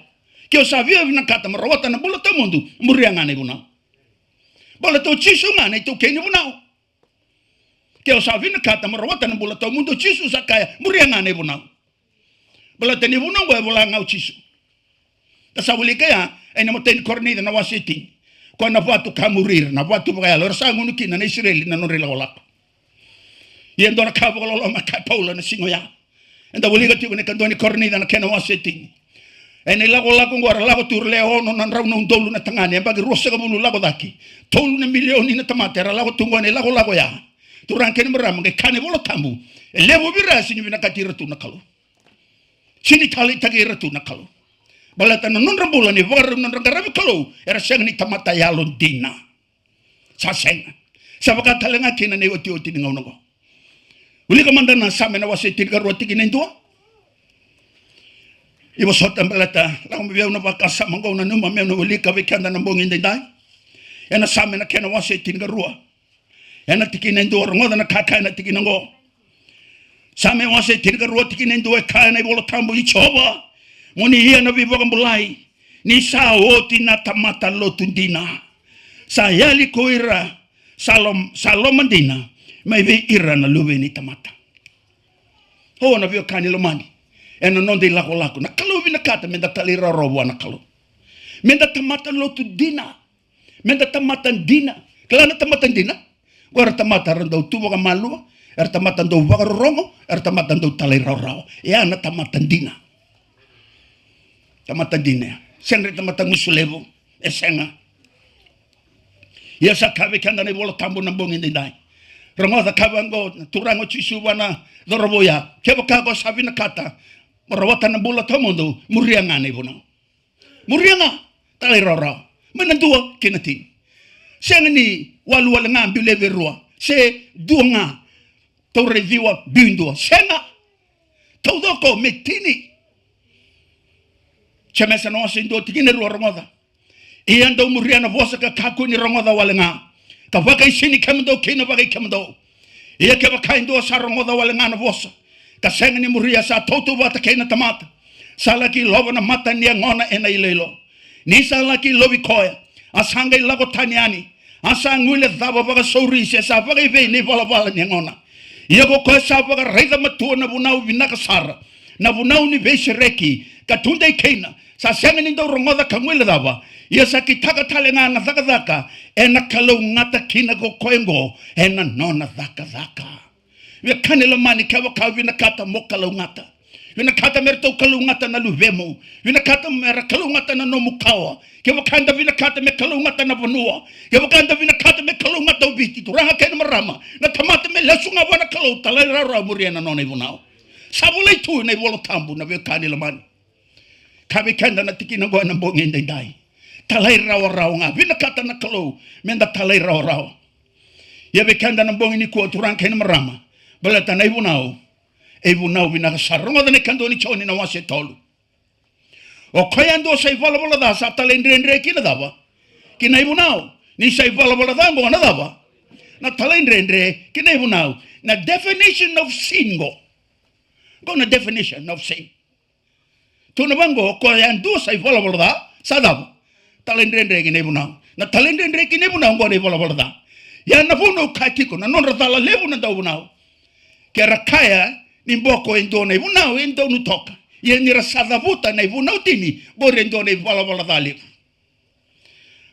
Kyo sabi vinakata marawata na bula tamundo. Murian nga nebunau. Bola to chisu nga na ito kene bunau. Kyo sabi vinakata marawata na bula tamundo chisu sakaya. Murian nga nebunau. Bola teni bunau go bola ngau chisu. Tasawuli kaya ay namoten kornida na wasiting. Ko na vatu kamurir na vatu kaya lor sa ngunu kina na Israel na norila wala. Yendo na kabo ko lo makai Paula na singoya. Enda wuli ka tigo ne kandoni kornida na kena wasiting. Ay nilago lago ngora lago turle ono na raw no dolu na tangani bagi rosa ka bulu lago daki. Tolu na milioni na tamatera lago tungo ne lago ya. Turang kene meram ke kane bolo tambu. Levo bira sini bina katira tu na kalu. Sini kali tagira tu na kalu. Balata na non rambola ni varu non rangarabi kalu. Era senga ni tamata yalon DINA. Sa senga. Sa baka talenga kina ne oti ni ngauno. Uli ka mandana sa mena wasi tiga roti kina intua. Ibo sota balata la mo biau na baka sa mango na numa me no uli ka vikanda na mbongi ndai. Ena sa mena kena wasi tiga rua. Ena tikina intua ngoda na kaka na tikina ngo. Sa me wasi tiga roti kina intua ka na bolo tambo I choba. Moni hia na vivo kambulai ni sa oti na tamata lotu DINA. Sa yali ko ira salom DINA mai ve ira na luwe ni tamata. Ho na vio kani lomani. Ena non de lako na kalau vina kata menda talira robo na kalau. Menda tamata lotu DINA. Menda tamata DINA. Kelana tamata DINA. Gora tamata randau tuwa ka malua. Er tamata ndo wakarongo. Er tamata ndo talira rao. Ya na tamata DINA. Tamata DINA. Sengre tamata musulevo. Esenga. Ia sa kawe kanda ne bola tambo na bongi ndai. Rangoda kawango turango chisu wana doroboya. Kebo kago sabina kata. Marawata na bola tamondo murianga ne bona. Murianga tale rora. Menandua kinati. Senga ni walu wala ngambi leve rua. Se duanga tore viwa bindua. Senga taudoko metini. Chamesa no sindo tikine ro rongoda. Iando muriana vosa ka kakuni rongoda walenga. Ka waka isini KEMUDOU kina waka KEMUDOU. Ia ke waka indo sa rongoda walenga na vosa. Ka senga ni muria sa toto wata kena tamata. Salaki lobo na mata ni ngona ena ilelo. Ni salaki lobi koya. Asanga ilago taniani. Asangule dhaba waka sourisi sa waka ive ni wala ni ngona. Ia ko koe sa waka reida matua na vunau vinaka sara. Na vunau ni ve SEREKI. Ka tunde kena. Sa senga ni ndo rongoda kangwele dhaba. Ia sa kitaka talenga na dhaka ena kalau ngata kina ko koengo ena nona dhaka. Ia kanela mani kawa vina kata mo kalau ngata. Vina kata merto kalau ngata na luvemo. Vina kata mera kalau ngata na no mukawa. Kewa kanda vina kata me kalau ngata na vanua. Kewa kanda vina kata me kalau ngata ubiti. Turanga kena marama. Na tamata me lesunga wana kalau talai rara muria na nona ivunao. Sabulai tu na ivolo tambu na vio kanela mani. Kami kanda na tiki na goa na bongi ndai. Talai rawa nga. Vina kata na kalau. Menda talai rawa. Ia kanda na bongi ni kuwa turang kena marama. Balata na ivunao. Ivunao vina kasarunga dane kando ni choni na wase tolu. O kaya ndo sa ivala da sa talendrendre kina dava. Kina ivunao. Ni sa ivala da ngo na dava. Na talendrendre kina ivunao. Na definition of sin go. Go na definition of sin. Tuna bango kaya ndo sa ivala da sa dava. Talendrendre kina ivunao. Na talendrendre kina ivunao ngo na ivala da. Ya na vuno katiko na non ratala levu na davunao. Kera kaya ni mboko endo na ivunao endo nutoka. Ia ni rasada vuta na ivunao tini. Bore endo na ivala da levu.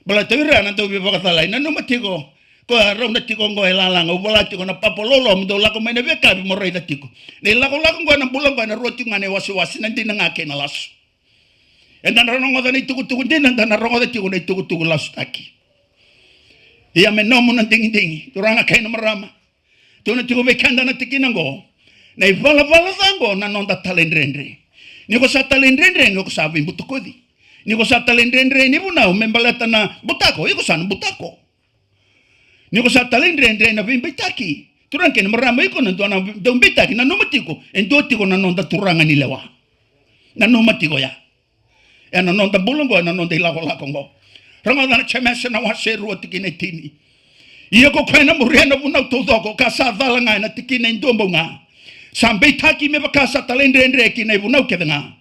Bala tawira na tawi bakatala. Na numa tiko. Ko araw na tiko ngo elalanga. Ubala tiko na papololo. Mdo lako may nabekabi mo ray na tiko. Na ilako ngo na bulang ko na roti nga na wasi-wasi. Nandi na nga kinalaso. E na narangoda na itukutuku din. Na narangoda tiko na itukutuku laso taki. Ia menomo ng dingi-dingi. Turanga kayo na marama. Tuna tiko bekanda na tikinango. Na ivala-vala zango na nonda talendrendre. Niko sa talendrendre niko sabi butukodi. Niko sa talendrendre ni bunao membalata na butako. Iko sana butako. Niko sa talendre na vimbitaki. Turang kena meramai ko nanti ana vimbitaki na nomatiko. Endoti ko na nonda turangan nilewa. Na nomatiko ya. Na nonda bulong ko na nonda ilako ko. Ramadana chemesa na waseru tikine tini. Ia ko kaina muriana buna todoko kasa dalanga na tikine ndombo nga. Sampai taki me bakasa talendre kine buna kedanga.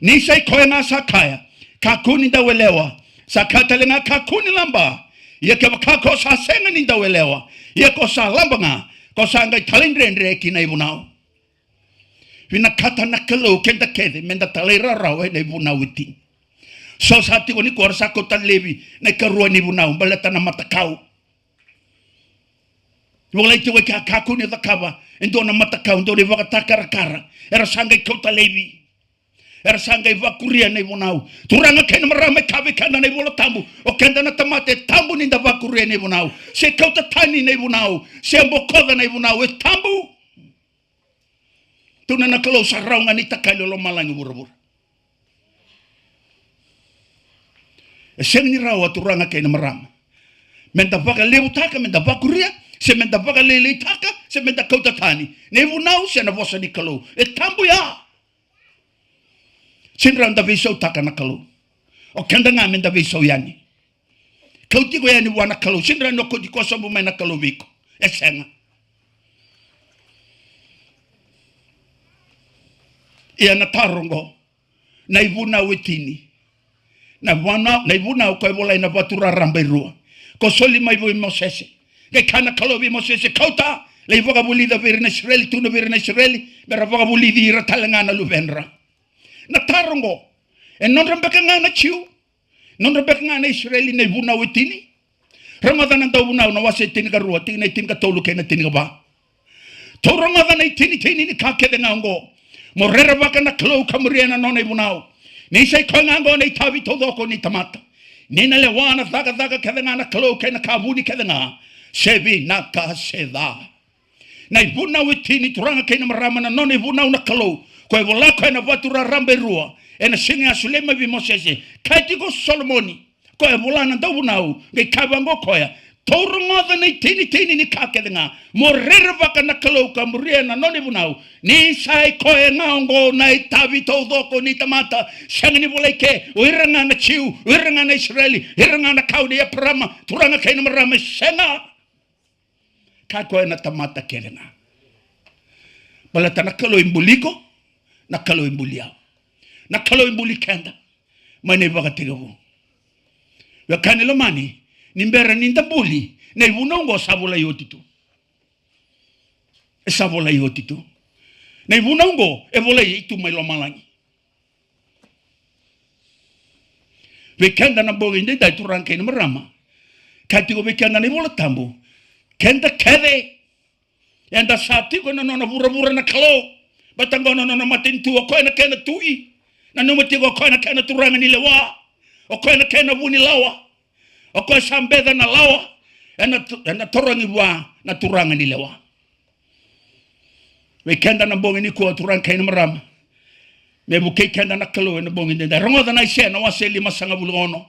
Ni sai koena sakaya. Kakuni da welewa. Sakatalenga kakuni lamba. Ia ke bakako sa senga ni da welewa. Ia ko sa lamba nga. Ko sa ngai talendre kine buna. Vina kata nakalo kenda kede menda talera rawe ne buna witi. So sati ko ni korsa ko talevi na karua ni buna balata na matakau. Wala ito ka kakuni da kaba endo na matakau endo ni vakatakara era sangai ko talevi. Era sangai vakuria nei bonau. Turanga kena marama kabe kana nei bola tambu. O kenda na tamate tambu ni da vakuria nei bonau. Se kauta tani nei bonau. Se mbokoda nei bonau e tambu. Tuna na kalau saraunga ni takalo lo malangi burabur. E seng ni rawa turanga kena marama. Menda vaka lebu taka menda vakuria. Se menda vaka lele taka. Se menda kauta tani. Nei bonau se na vosa ni kalau. E tambu ya. Sinra nda viso taka na kalu. O kenda nga menda viso yani. Kau tiko yani wana kalu. Sinra no ko tiko sabu mai na kalu viko. E senga. Ia na tarongo. Na ivuna wetini. Na ivuna ko evola ina vatura rambai rua. Ko soli mai vo Mosese. Ke kana kalu vi Mosese kauta. Le ivoga bulida virina Israeli. Tuna virina Israeli. Bera voga bulidi ira talangana luvenra. Na tarongo e non rembeka ngana chiu non rembeka ngana Israeli nei vuna wetini Ramadana da vuna na wase tini ka rua tini ka tolu kena tini ka ba to Ramadana tini ni ka ke denga ngo mo rera baka na klo kamuriana non nei vuna ni sai ko ngango nei tavi todo ko ni tamata ni na le wana daga ke denga na klo kena ka vuni ke denga sevi na ka seda nei vuna wetini turanga kena maramana non nei vuna na klo ko evola ko na vatura rambe rua ena singa sulema vi Mosese kaitiko Solomoni ko evola na dobunau nge kabango koya torunga da nei tini ni kakedenga mo rerva kana kalo kamuria na noni bunau ni sai ko enango nai tavi todo ko ni tamata sangani voleke wiranga na chiu wiranga na Israeli wiranga na kaudi ya prama turanga kaina marama senga ka ko na tamata kelena balata na kalo imbuliko na kalo imbulia na kalo imbuli kenda mane vakatigavu ya kanelo mani nimbera ninda buli na ivunongo sabula yotitu sabula yotitu na ivunongo evola itu mai lomalangi vekenda na bogi ndai turanke na marama katigo vekenda na ivola tambo kenda kede enda sati ko na nona vura na kalo batangono no matintu ko na kena tui na no matigo ko na kena turanga ni lewa o ko na kena vuni lawa o ko sambeda na lawa ena torangi wa na turanga ni lewa we kenda na bongi ni ko turanga kena marama me buke kenda na kalo na bongi nda rongo da na ise na waseli masanga bulono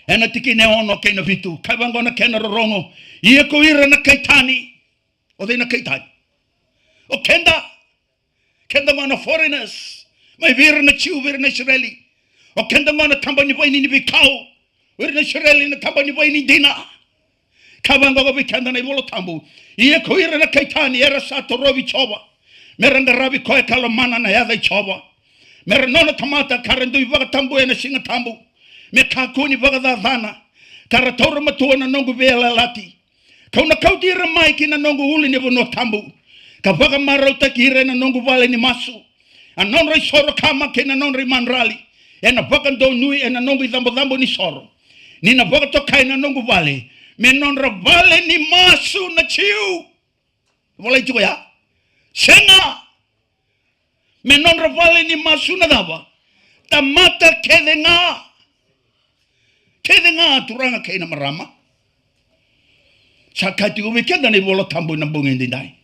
ena tikine ono kena vitu kabango na kena rongo ie ko ira na kaitani o de na kaitani o kenda mana foreigners mai vir na chiu vir na Israeli o kenda mana tambani boini ni bikau vir na Israeli na tambani boini DINA kabanga go bikanda na bolo tambu ie ko ira na kaitani era sato rovi choba meranga rabi ko kala mana na ya dai choba mer nona tamata karandu ivaga tambu ena singa tambu me kakuni vaga da dana karatora matuana nongu vela lati kauna kautira mai kina nongu uli ni bono tambu kapaga marauta kire na nongu vale ni masu anon rai soro kama ke na non rai manrali ena paka ndo nui ena nongu idhambo ni soro ni na paka tokai na nongu vale me non ra vale ni masu na chiu wala itu ya senga me non ra vale ni masu na dava tamata kedenga turanga ke na marama sakati go wekenda ni bolo tambo na bongi ndai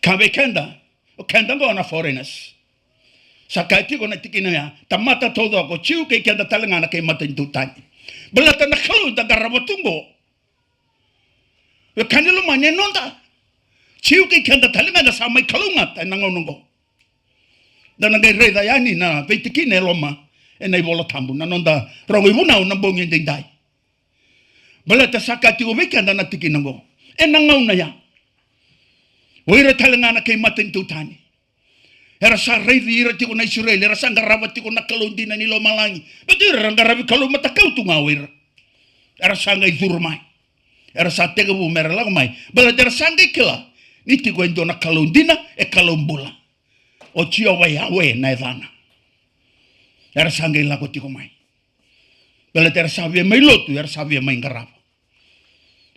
kabe kenda o kenda go na foreigners sakati go na tikina ya tamata todo ko chiu ke kenda talanga na ke mata intutani belata na khalu da garabotungo we kanilo mane nonda chiu ki kenda talinga na sa mai kalunga ta nangonongo dana ngai reda yani na veitikine loma e nei vola tambu na nonda rongo ibuna na bongi ndai bala ta sakati o vekanda na tikinango e nangauna ya oira talinga na kay matin tutani era sa reidi ira tiko na Israel era sa ngarawa tiko na kalundina ni Lomalangi pati era ngarabi kalu matakau tunga oira era sa ngai durmai era sa tega bu mera lago mai bala era sa ngai kila ni tiko endo na kalundina e kalumbula o tio wa yawe na edana era sa ngai lago tiko mai bala era sa via mai lotu era sa via mai ngarawa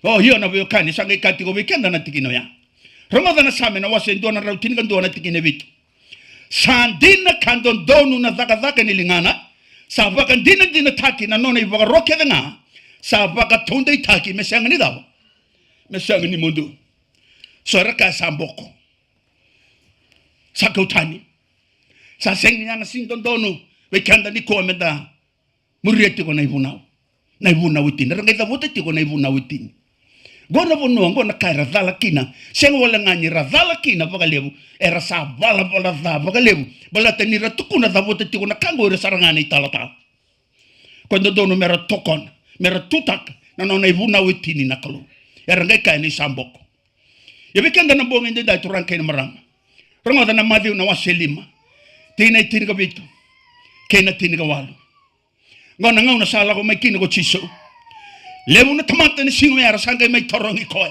oh hiyo na vio kani sa ngai katiko weekenda na tikino ya Ramadana same na wase ndo na rautini kando na tikine vitu Sandina kandon donu na zaka nilingana sa vaka dina taki na nona ivaga roke nga sa vaka tonde taki mesanga ni dawa mesanga ni mundu soraka samboko sa kautani sa sengi na sindon donu we kanda ni komenda murieti ko na ivuna witini ranga vote ti ko na ivuna witini gona vono ngona kaira dala kina sengo wala ngani radala kina vagalevu era sa bala da vagalevu bala tani ratukuna da vote ti kona kango era sarangani talata quando dono mera tokon mera tutak na nona ivuna witini na kalu era ngai kai ni samboko ye bekenda na bonga inde dai turanka ni marama rongo da na madi na waselima tina ga bitu kena ga walu ngona ngona sala ko mai kini ko chiso levu na tamata ni singo ya sanga mai torongi koe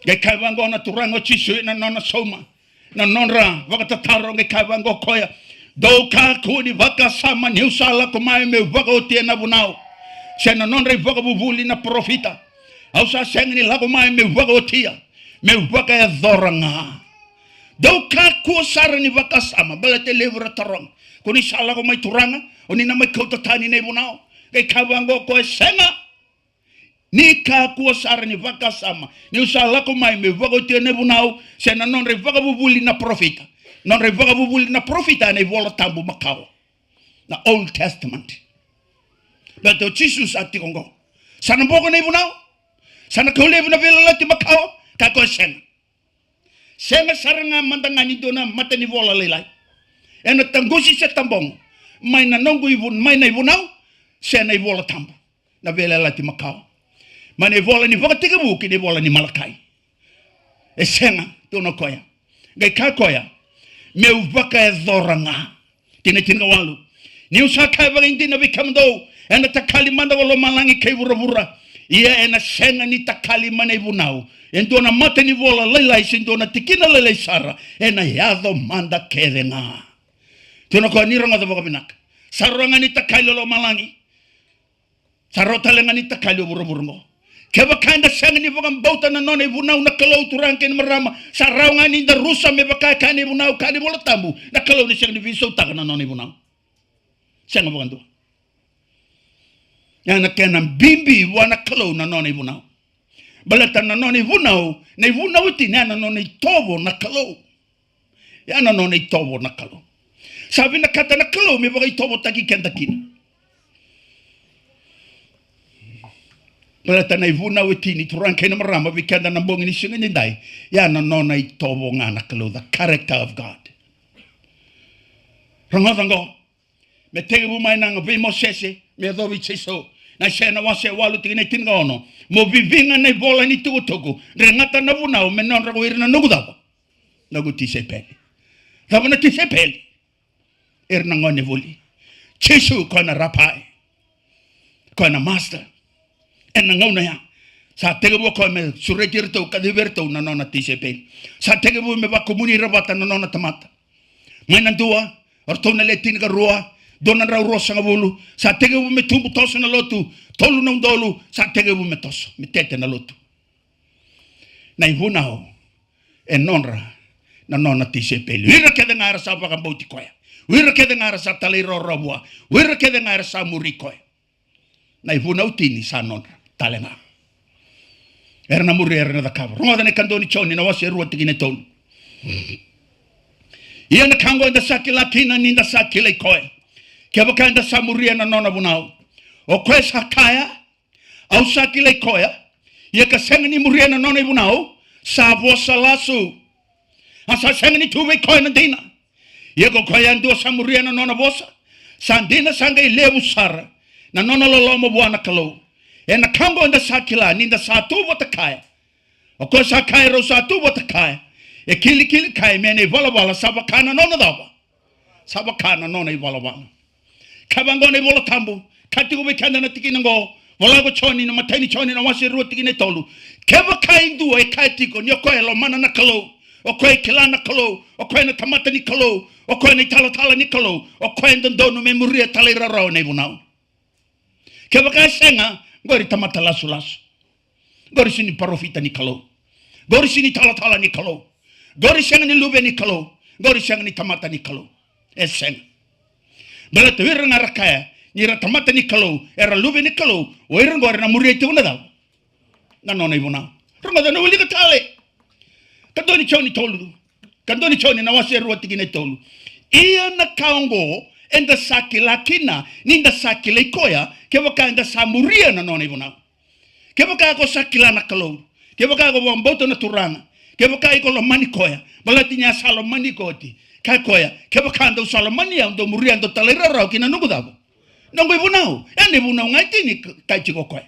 ge kaiwango na turango chiso na nona soma na nonra wakata tarongi kaiwango koe doka kuni vaka sama ni usala ko mai me vaka otie na bunao sena nonra vaka bubuli na profita au sa sengni lago mai me vaka otia me vaka ya dhoranga doka ku sara ni vaka sama balate levu ra tarong kuni sala ko mai turanga oni na mai kota tani nei bunao kai kawango ko senga ni ka ku sara ni vaka sama ni usala ko mai me vaka otie nei bunao sena nonra vaka bubuli na profita non revoga bubuli na profita na vola tambu makao na Old Testament but the Jesus ati kongo sana bogo na ibunao sana kaulevu na vela lati makao kako senga saranga mandangani dona mata ni vola lelai ena tangusi se tambong mai na nongo mai na ibunao sena i vola tambu na vela lati makao mane vola ni voga tigabu ki ni vola ni malakai e senga tono koya gai kakoya meu vaka e dhoranga tina walu ni usaka vaka indi na KEMUDOU ena takali manda walo malangi kei vura ia ena senga ni takali mana ivunau endo na mata ni vola lelai sindo na tikina lelai sara ena yadho manda kerenga tina kwa niranga da vaka binak saranga ni takali walo malangi sarota lenga ni takali vura keba kanda senga ni vaka mbauta na nona ivunau na kalau turanke ni marama saraunga ni da rusa me vaka kani ivunau kani vola tambu na kalau ni senga ni viso taka na nona ivunau senga vaka ndo yana kena bimbi wana kalau na nona ivunau balata na nona ivunau na ivunau iti na nona itovo na kalau yana nona itovo na kalau sabi na kata na kalau me vaka itovo taki kenda kina balata na ivuna wetini turanke na marama vikenda na bongi ni singa ndai ya na nona itovo ngana kalau the character of God rangadango me tege bu mai nanga be mosese me do bicheso na shena wase walu tigine tinga ono mo vivinga na vola ni tugo rengata na vuna me non rago irna nugudaba naguti sepeli dabana ti sepeli erna ngone voli chesu kona rapai kona master en ngona ya sa tege bo ko me suretirto kadiverto na nona tisepel sa tege bo me ba komuni rabata na nona tamata mana dua ortona letin ga roa dona ra rosa ngabulu sa tege bo me tumbu toso na lotu tolu na ndolu sa tege bo me toso me tete na lotu na ivunao en nonra na nona tisepel wira kede ngara sa ba gamboti koya wira kede ngara sa taliro robwa wira kede ngara sa murikoy na ivunao tini sa nonra talenga erna muri erna da kava ronga dane kandoni choni na wase ruwa tigine tonu iya na kango inda sakila kina ninda sakila ikoe keba kanda samuri na nona bunao o kwe sakaya au sakile koya ye ka sengani muriana nona ibunau sa vosa lasu asa sengani tuwe koya na dina ye ko koya ndio sa muriana nona vosa sa dina sanga ilebu sara na nona lolomo bwana kalo ena kambo nda sakila ninda sa tu kaya oko sa kaya ro sa tu kaya e kili kaya mene vala sabakana nona dava sabakana nona vala kabangone bola tambu katigo be kanda na tikina ngo wala go choni na matani choni na wasi ro tikine tolu keba kaindu e katiko nyoko elo mana na kalo okoe kilana kalo okoe na tamata ni kalo okoe na tala ni kalo okoe ndono memoria talera ro ne bunau keba ka senga gori tamata lasu gori sini parofita ni kalo gori sini tala ni kalo gori senga ni lube ni kalo gori senga ni tamata ni kalo senga bela te wira na rakaya nira tamata ni kalo era lube ni kalo wira ngore na muria te unada na nona ibuna ronga da no wili ka tale kadoni choni tolu kadoni choni na wase ruoti gine tolu ia na kaongo enda sakila kina ninda sakila ikoya kebaka enda samuria na nona ibuna kebaka ko sakila na kalo kebaka ko wamboto na turanga kebaka iko lo mani koya balati nya salo mani koti kakoya kebaka ndo salo mani ndo muria ndo talera rao kina nungu dabo nungu ibunau ende ibunau ngaitini kaichiko koya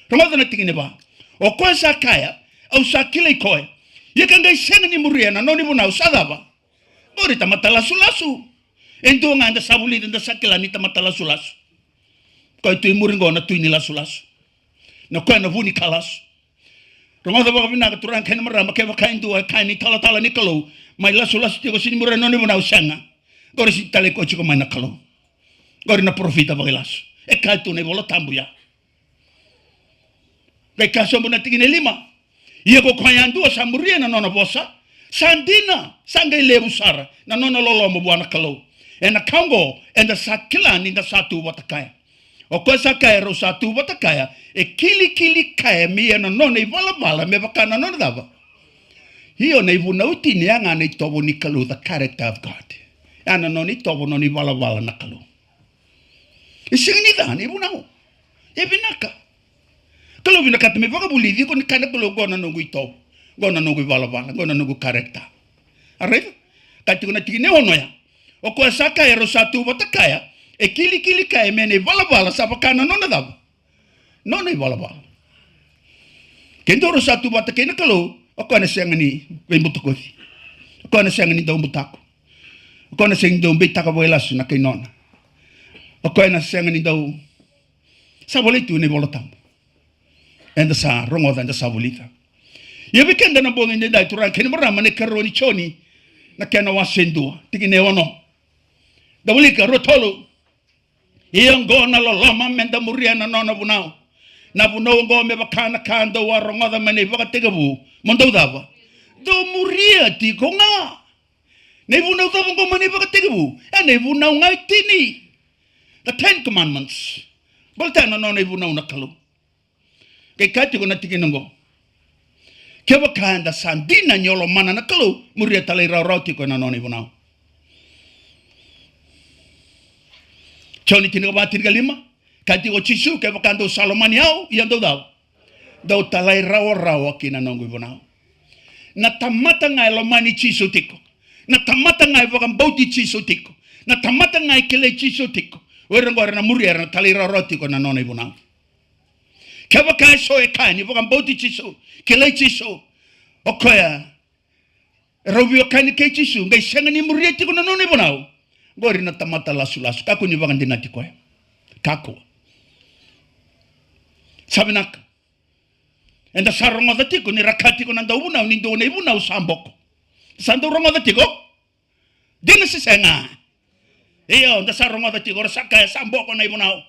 romazo na tigine ba okoe sakaya au sakila ikoya yekanga isena ni muria na noni ibunau sadaba gori tamatala sulasu endo nganda sabuli nda sakila ni tamatala sulasu koi tu imuringo na tu ni la sulasu na koe na vuni kalasu romazo ba bina ka turang kena marama keba kaindu kaini tala ni kalo mai la sulasu tigo sini muria noni ibunau sanga gori si tale ko chiko mai na kalo gori na profita ba lasu e kaltu ne bola tambuya kai kaso bona tigine lima ye ko koyandu sa muria na nona bosa sandina sanga lebu sara na nona lolo mo bwana kalo ena kango enda sakila ni nda satu watakaya o ko sakaya ro satu watakaya e kili kaya mi na nona ivala me bakana nona dava hiyo na ivuna utini anga na itobo ni kalo the character of God ana nona itobo nona ivala na kalo isingini dani ibunao ebinaka kalau bina kata me baka bulivi ko ni kana kalo gona nungu itobo gona nungu ivala gona nungu character areva kati kuna tigine ono ya o ko saka ero satu watakaya e kili kaya mene vala sabakana nona dava nona ivala kendo ro satu watakena kalo o ko na sengani bembutukofi o ko na sengani do mutako o ko na sengani do betaka boelasu na kainona o ko na sengani do sabolitu ne bolotambo enda sa rongo da sabulita ye weekend na bonga ndai turang kene marama ne karoni choni na kena wasendu tigine ono da ulika rotolo iyongo na loloma menda muria na nona bunao na bunao ngo me bakana kando wa rongo da mane bakategabu mondo dava do muria ti konga ne bunao da ngo mane bakategabu ene bunao ngai tini the 10 commandments bolta na nona bunao na kalo kati ko natigin ngo keba kanda sandina nyolo mana na kalo muria talai rauti ko na noni bunau choni tinigo ba tirga lima kati ko chisu keba kando salomani au yando dau talai rawa kina nongo bunau na tamata ngai lo mani chisu tiko na tamata ngai vakam bauti chisu tiko na tamata ngai kele chisu tiko werengo na muria na talai rauti ko na noni bunau keba kai so e kai ni vakam bauti chisu kele chisu okoya robio kani ke chisu ngai senga ni muria tiko na noni bunau gori na tamata lasu kako ni vakam dinati ko kako sabinak enda sarongo datiko ni rakati ko nanda ubunau ni do ne bunau samboko sando rongo datiko dina senga iyo nda sarongo datiko saka samboko na bunau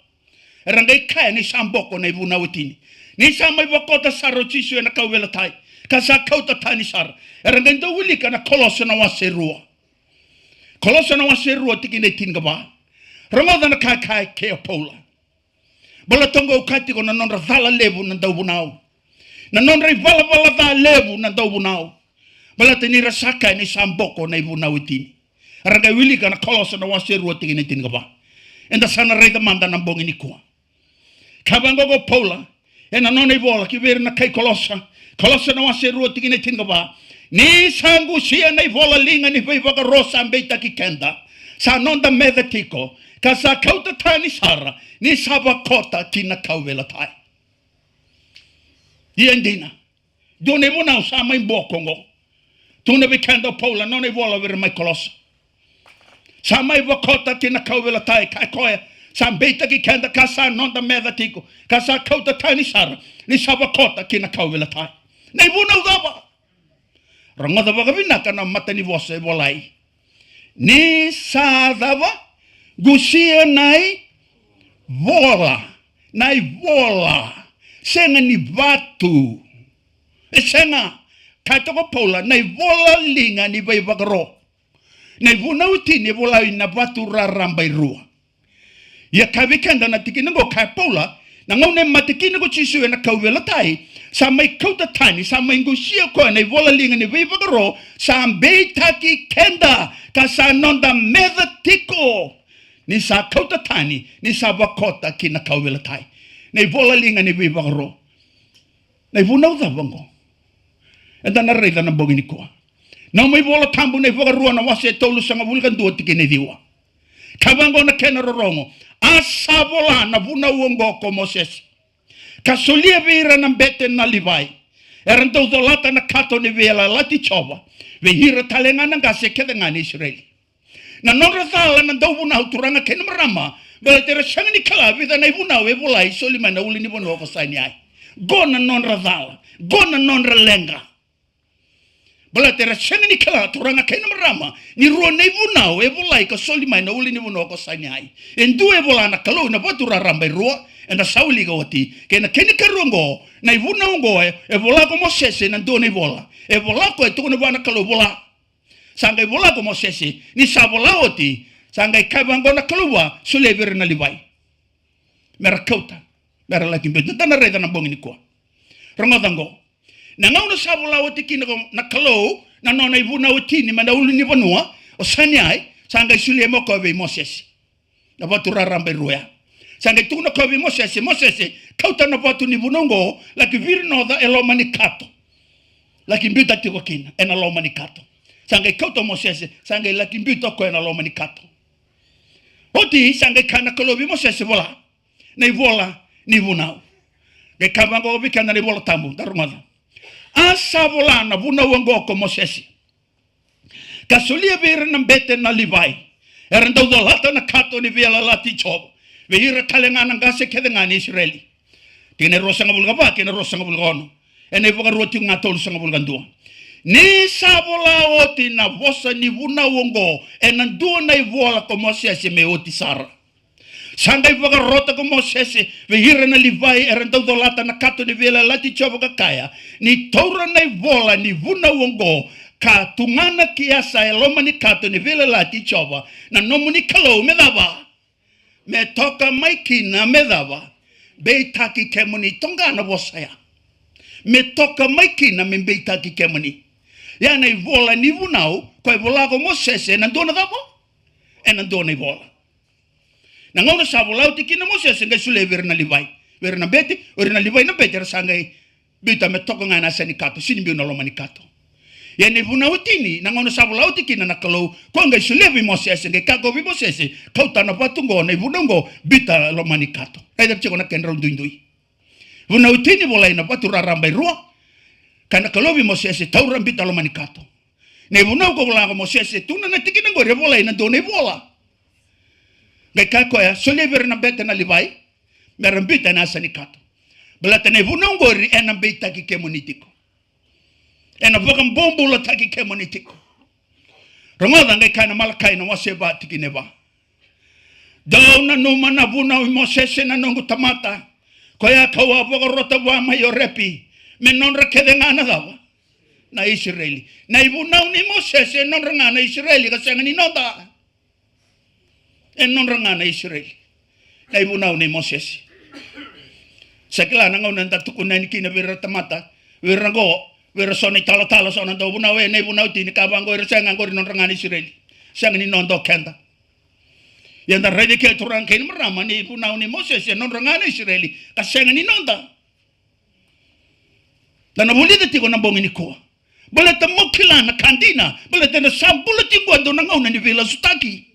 rangai kai ni samboko na bunau tini ni samai bokota saro chisu na kawela tai kasa kauta tani sar rangai do wili kana koloso na waserua tikine tinga ba rongo na kai ke pola bola tongo kati ko na non vala lebu na do bunau na non vala da lebu na do bunau bola tini rasaka ni samboko na bunau tini rangai wili kana koloso na waserua tikine tinga ba enda sana reda manda na bongi ni kwa kabango go pola ena nona ivola ki vere na kai kolosa na wase rua tiki ne tinga ba ni sangu sia na ivola linga ni vai vaka rosa ambeita ki kenda sa nonda medha tiko ka sa kauta tani sara ni saba kota tina kauwela tai DINA done vuna sa mai bokongo tuna be kenda paula nona ivola vere mai kolosa sa mai vakota tina kauwela tai kai koya sa ambeita ki kenda ka sa nonda medha tiko ka sa kauta tani sara ni saba kota tina kauwela tai nei vuna udava rangoda vagavina kana matani vosa volai ni sadava gusia nai vola senga ni batu senga katoko pola nai vola linga ni vai vagaro nai vuna utini volai na batu rarambai rua ya kavikenda na tikina go kapola na ngone matikina go chisu na kauwela tai sa mai kauta tani sa mai ngusia ko na vola linga ni vai vagaro sa ambetaki kenda ka sa nonda medha tiko ni sa kauta tani ni sa vakota kina kauwela tai na vola linga ni vai vagaro na vuna udhavango enda na reida na bogini ko na mai vola tambu na vagaro na wase tolu sanga vulkan do tikine diwa kavango na kena rorongo asa vola na vuna uongo ko Moses kasulia vira na bete na livai erando dolata na kato ni vela lati chova ve hira talenga na ngase kede ngani Israeli na nonra thala na do vuna uturanga kena marama bela tera shanga ni kala vida na vuna we volai solima na uli ni vono ko sani ai gona nonra thala gona nonra lenga bela tera shanga ni kala turanga kena marama ni ro na vuna we volai ko solima na uli ni vono ko sani ai endu e vola na kalo na vatura ramba ro enda sauli ga wati kena keni karongo na ivuna ngo e vola ko Moses na doni vola e vola ko tu na bana kalo vola sanga vola ko Moses ni sa vola oti sanga kabango na kalua sulever na livai merakauta mera laki mbe tana reda na bongi ni ko rangadango na ngau sa vola oti kina na kalo na no na ivuna oti ni manda ulu ni vanua o sanyai sanga sule mo ko be Moses na vatura ramba roya sanga tuna ko vi Moses kauta na vatu ni vunongo laki vir no da elomani kato laki mbita tiko kina ena lomani kato sanga kauta Moses sanga laki mbita ko ena lomani kato oti sanga kana ko vi Moses vola nei vola ni vunau ge kavango vi kana ni vola tamu darumada asa vola na vunau ngo ko Moses kasulia vir na bete na livai erando dolata na kato ni vela lati chobo ve hira kalengana ngase kedengani Israeli tine rosanga bulga ba tine rosanga bulga ono ene voga roti ngatol sanga bulga ndo ni sabola oti na vosa ni vuna wongo ena ndo na ivola ko Moses me oti sara sanga voga rota ko Moses ve hira na livai erando dolata na kato ni vela lati chobo kaya ni tora na ivola ni vuna wongo ka tungana kiasa eloma ni kato ni vela lati chobo na nomuni kalo medaba me toka maiki na medava beitaki kemuni tongana vosaya me toka maiki na me beitaki kemuni ya na ivola ni vunau ko ivola ko Moses na dona davo na dona ivola na ngona sabola utikina Moses nga sule verna livai verna beti verna livai na beti sanga bita me toka ngana sani kato sini bi no lomani kato ya ni vunau tini na ngona sabola utikina na kalo ko nga sule vi Moses nga kago vi Moses kauta na patungo na vunongo bita lomani kato eda chiko na kendra ndui vunau tini vola ina patura ramba rua kana kalo vi Moses taura bita lomani kato ne vunau ko vola Moses tuna na tikina ngo re vola ina done vola nga kako ya sule verna beta na livai merambita na sani kato belata ne vunau ngori ena bita ki kemonitiko ena voga mbombo la taki kemonitiko rongoda ngai kana malakai na waseba tikineba dauna no mana vuna Moses na nongo tamata koya kawa voga rota wa mayorepi menonra kedengana dawa na Israeli na ibuna ni Moses nonra ngana Israeli ka sanga ni nonda nonra ngana Israeli na ibuna ni Moses sakla na ngona ndatukuna ni kina vera tamata vera go vera soni tala sona do buna we ne buna uti ni kabango re sanga ngori non rangani Israeli sanga ni non do kenda yanda rede ke turan ken marama ni buna ni Moses non rangani Israeli ka sanga ni nonda Dana vulida tiko na bongi ni kuwa. Bala ta mokila na kandina. Bala ta na sambula tiko ando na ngauna ni vila sutaki.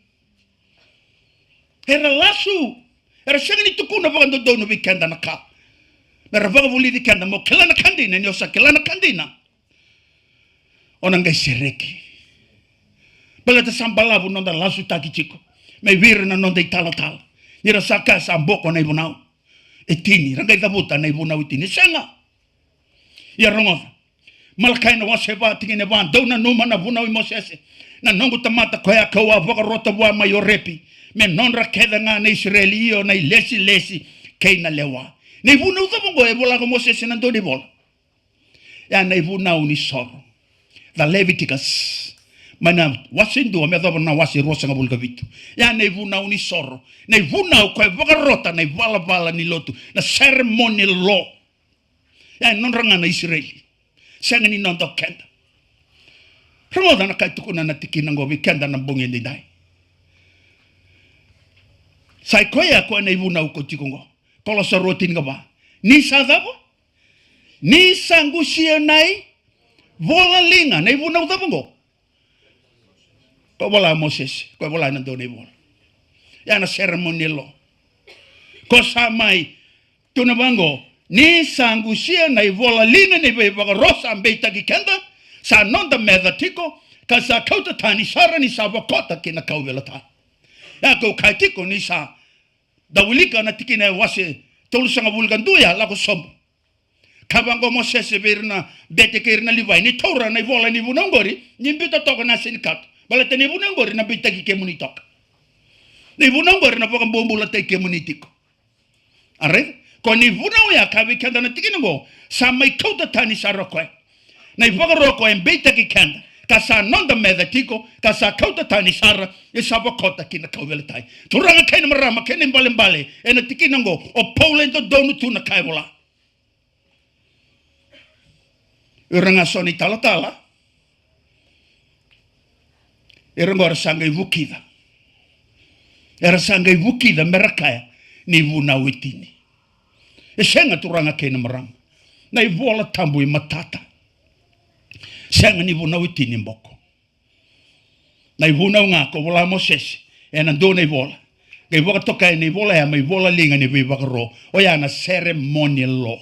Era lasu. Era senga ni tukuna vagando dono vikenda na ka. Mera vaga vulidi kenda mokila na kandina. Ni osa kila na kandina. Onanga sereki. Bala ta sambalavu nonda lasu taki chiko. Me vira na nonda itala tala. Nira saka sa mboko na ibunau. Etini. Ranga itabuta na ibunau etini. Senga. Ya rongofa. Malakai na waseba tingine van. Dona numa na vunau imosese. Na nongu tamata koya kawa vaka rota wa mayorepi. Me nonra keda nga na Israelio na lesi kei na lewa. Na ivunau tapungo e vola ko mosese na doni vola. Ya na ivunau ni soro. The Leviticus. Mana wasindu ame dhaba na wasi rosa nga bulga vitu. Ya na ivunau ni soro. Na ivunau koe vaka rota na ivala ni lotu. Na ceremonial law. Ya nonra nga na Israeli. Senga ni nondo kenda. Rangoda na kai tukuna na tikina ngovi kenda na bongi ndi dai. Sai koya ko na ivunau ko tikongo. Kolo sa rotin nga ba. Ni sa dhabo. Ni sangusia nai. Vola linga na ivunau dhabo ngo. Ko vola Moses. Ko vola na doni vola. Ya na ceremonial law. Ko sa mai. Tunabango. Ni sangusia na ivola linga ni veva rosa ambeita kikenda. Sa nonda medha tiko. Ka sa kauta tani sara ni sa vakota kina kauvela ta. Ya ko kai tiko ni sa. Dawilika na tikina wase. Tolu sanga vulganduya lako sombo. Kabango Moses verna bete kirna livai. Ni taura na ivola ni vunangori. Ni mbita toka na sinikat. Balata ni vunangori na bita kikemuni toka. Ni vunangori na vaka bombula te kemuni tiko. Arre? Ko ni vunau ya kawi kenda na tikina ngo. Sa mai kauta tani sa rokoe. Na iwaga rokoe mbita ki kenda. Ka sa nonda medha tiko. Ka sa kauta tani sara. E sa wakota kina kauwela tai. Turanga kaina marama kaina mbale. E na tikina ngo. O Poland donu tu na kaiwola. Uranga soni tala. Iranga ora sanga ivukida. Era sanga ivukida merakaya. Ni vunau itini. E senga turanga kaina marama. Na ivola tambu i matata. Senga ni vunau itini mboko. Na ivunau ngako vola Moses. E nandona ivola. Ga ivola toka ni ivola ya ma ivola linga ni vivaka ro. O ya na ceremonial law.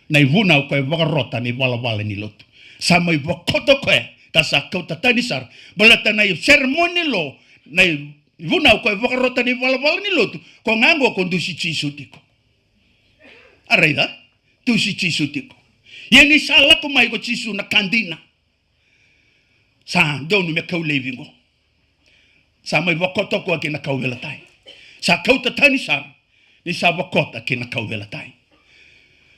Na ivunau ko ivola rota ni vala ni lotu. Sama ivokoto koe. Kasa kauta tani sar. Balata na ceremonial law. Na ivunau ko ivola rota ni vala ni lotu. Ko ngango kondusi chisutiko. Arraida, tu si chisu tiko. Yeni sala ko mai ko chisu na kandina. Sa donu me kau levingo. Sa mai wakoto ko ki na kau vela tai. Sa kauta tani sar. Ni sa wakota ki na kau vela tai.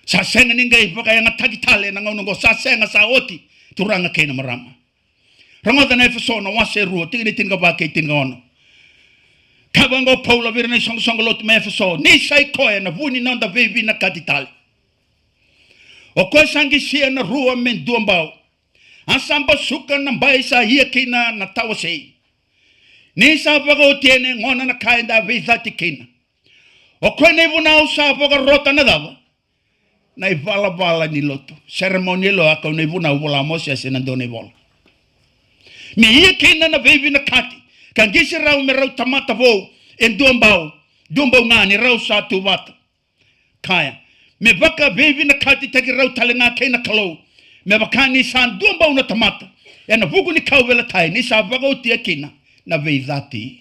Sa senga ningai waka yang tagitale na ngaunongo. Sa senga sa oti. Turanga kena marama. Rangoda na efeso na wase ruo. Tingini tinga wake tinga ono. Kabango Paula virne song lot me efeso. Ni sai koe na vuni nonda vevi na katitale. O koe sangi sia na rua men duambao. Asamba suka na mbai sa hia kina na tawasei. Ni sa vago tiene ngona na kaenda vizati kina. O koe ne vunau sa vago rota na dava. Na ivala ni loto. Ceremonielo ako ne vunau vola Moses na done vola. Mi hia kina na vevi na kati. Kangisi rau me rau tamata vo. En duambao ngani rau sa tu wata. Kaya. Me baka vevi na kati teki rau tale nga kena kalau. Me baka ni san duambao na tamata. E na vugu ni kau vela tai. Ni sa vaga utia kina. Na veizati.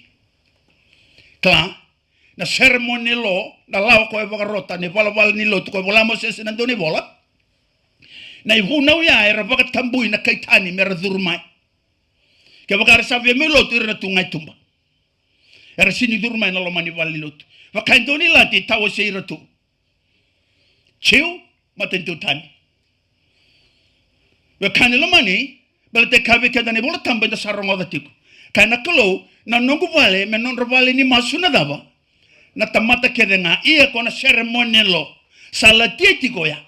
Kla. Na ceremony lo. Na lao koe vaga rota. Ni vala ni lotu koe vola Moses na doni vola. Na ivunau ya era vaga tambui na kaitani mera dhurumai. Ke vakara savia me lotu ira tungai tumba. Era sini dhurumai na lomani vali lotu. Vakaintoni lati tawa se ira tu. Chiu matentu tani. Vakani lomani balate kabe kadane bola tamba da sarongoda tiku. Kana kalo na nongu vale me non vale ni masuna dava. Na tamata kedenga ia kona ceremony lo. Salatietiko ya.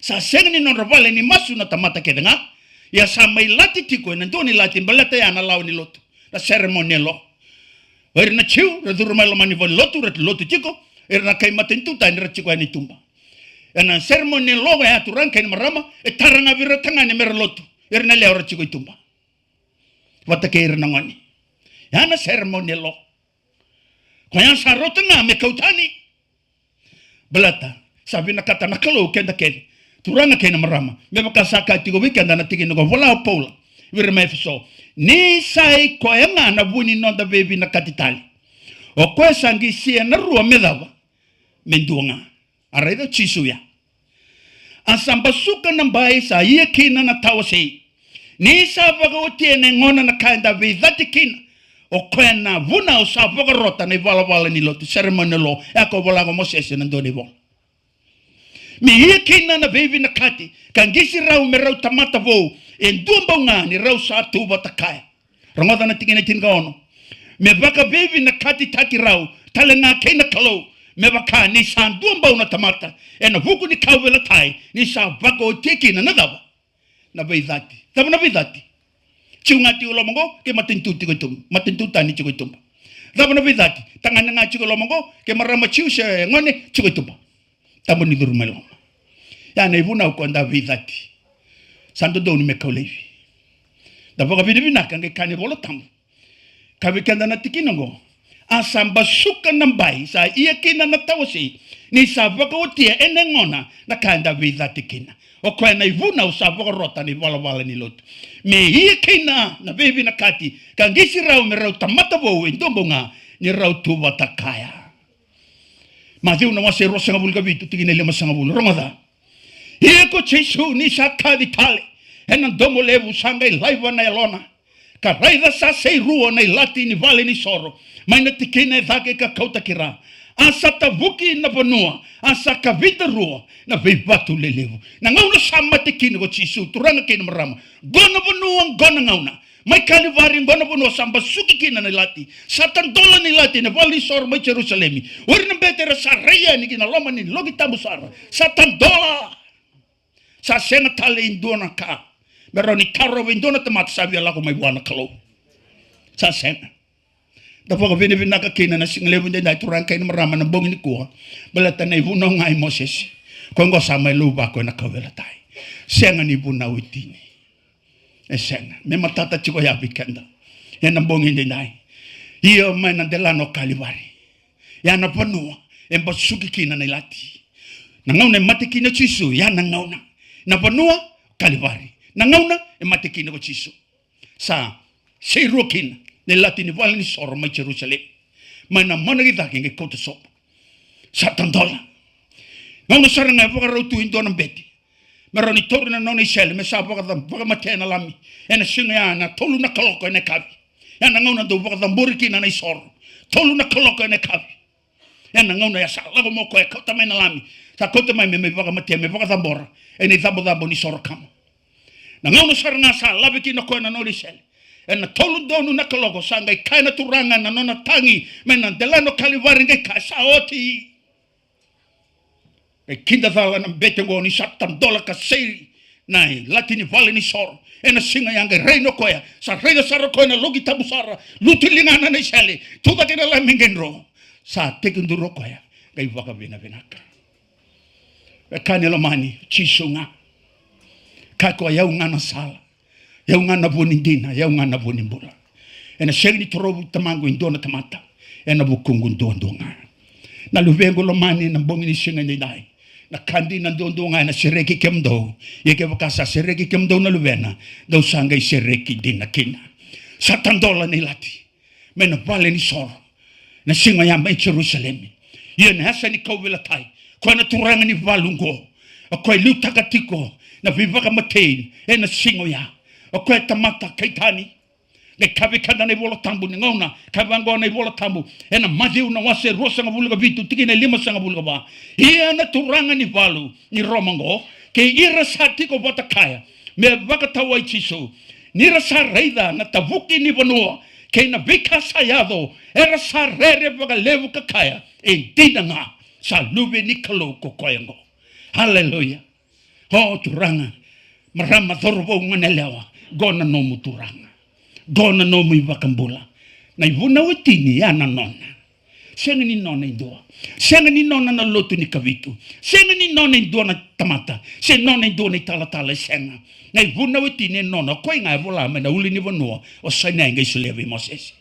Sa segni non vale ni masuna tamata kedenga. Ya samai lati tiko na doni lati balata ya na law ni lotu. Na ceremony lo. Wer na chiu redurma lo mani vol lotu tiko. Na kai matentu tani chiko ni tumba. ena ceremony logo ya turang kain marama taranga vira tangane merlotu erna leora chiko itumba wata keir nangani yana ceremony lo koyan sarotanga me kautani belata sabina kata nakalo kenda ken turanga kain marama me bakasaka tigo weekend na tigi no vola paula vira me fiso ni sai koyanga na buni nonda baby na katitali o kwesa ngisia na rua medava menduanga araido chisuya asamba suka nambai sa ye kina na tawase ni sa vaga tiene ngona na kanda vidati kina o kwena vuna o sa vaga rota ni vala ni lo ceremony lo eko vola go moses na ndoni vo mi ye kina na baby na kati kangisi rau merau tamata vo en dumba ni rau sa tu batakaya rongoda na tingene tinga ono me baka baby na kati taki rau talenga kena kalo me baka ni san dumba una tamata ena vuku ni kawela tai ni sa bako tiki na nadaba na beidati tabu na beidati chiungati ulomongo ke matintu tiko tum matintu tani tiko tum tabu na beidati tangana nga chiko lomongo ke marama chiuse ngone tiko tum tabu ni durmelo ya na ivuna ko nda beidati santo doni me kaulevi da baka bidibina kange kane bolo tamu kabikanda na tikinongo asamba suka nambai sa iya kina na tawasi ni sabaka utia enengona na kanda vida tikina o kwena ivuna usabaka rota ni wala ni lot me iya kina na baby na kati kangisi rau me rau tamata bo ndombo nga ni rau tu batakaya maziu na wase rosa ngabulga bitu tikine lema sangabul romada iya ko chesu ni sakadi tale ena domo levu sangai live na elona ka raida sa sei ruo na lati ni vale ni soro maina tikine thake ka kauta kira asa tavuki na bonua asa ka vita ruo na vivatu lelevu na ngauna sama tikine go chisu turanga kine marama gona bonua gona ngauna mai kalivari gona bonua samba suki kina na lati satan dola ni lati na vale ni soro mai Jerusalemi orna betera saraya ni kina loma ni logi tambusara satan dola sa sena tale indona ka meroni karo windona temat sabia lako mai buana kalau sa sena dapat kau vini ka kina na single winde na turang kain marama na bong ni kuha balata na ibu no ngai Moses ko ngo sama luba ko na kawela tai senga ni bu na witini senga me matata chiko ya bikenda ya na bong ni nai iyo mai na delano kalivari ya na panua emba suki kina na lati na ngauna mati kina chisu ya na ngauna na panua kalivari na ngauna mati kina ko chisu sa seirokin ne lati ni vale ni soro mai Jerusalem mana mana kita kinge kota sop satan dola ngauna saranga voka rotu indona beti meroni torna noni sel me sa voka matena lami ena singa ya na tolu na kaloko ene kabi ena ngauna do voka buriki na nei soro tolu na kaloko ene kabi ena ngauna ya sa lago moko e kota mai na lami sa kota mai me voka matena me voka zambora ene zabo ni soro kama na ngauna saranga sa labiki na ko na noni sel ena tolu donu na kaloko sanga kaina turanga na nona tangi mena delano kalivari nge kasaoti e kinda dhala na bete ngoni satan dola kasei nai latini vale ni sor ena singa yanga reino koya sa reino sara koya na logi tabusara lutilingana na isele tuda kena la mingenro sa tekinduro koya gai vaka vina vinaka e kanela mani chisunga kako ya ungana sala ya ungana boni dina ya ungana boni mbura ena shegni torobu tamango indona tamata ena bukungu ndondonga na luvengo lo mani na bongi ni singa ni dai na kandi na ndondonga na sereki KEMUDOU yeke bakasa sereki KEMUDOU na luvena do sanga sereki dina kina satandola ni lati mena vale ni soro na singa ya mai Jerusalem yena hasa ni kawela tai kwa na turanga ni valungo kwa lutakatiko na vivaka matein ena singo ya kwa tamata kaitani ne kabikanda ne vola tambu ni ngona kabango ne vola tambu ena mazi una wase rosa ngabulga bitu tikine lima sanga bulga ba ia na turanga ni valu ni romango ke ira satiko botakaya me vakatawa chiso ni rasa reida na tavuki ni bonua ke na vika sayado era sarere vaga levu kakaya e dinanga sa lube ni kalo kokoyango hallelujah ho turanga marama thorbo nganelewa gona no muturanga gona no muivakambula na ivuna wetini ya na nona senga ni nona indua senga ni nona na lotu ni kavitu senga ni nona indua na tamata se nona indua ni tala senga ngai vuna witi ni nona koi ngai vola me na uli ni vanua o saina ngai sulevi Moses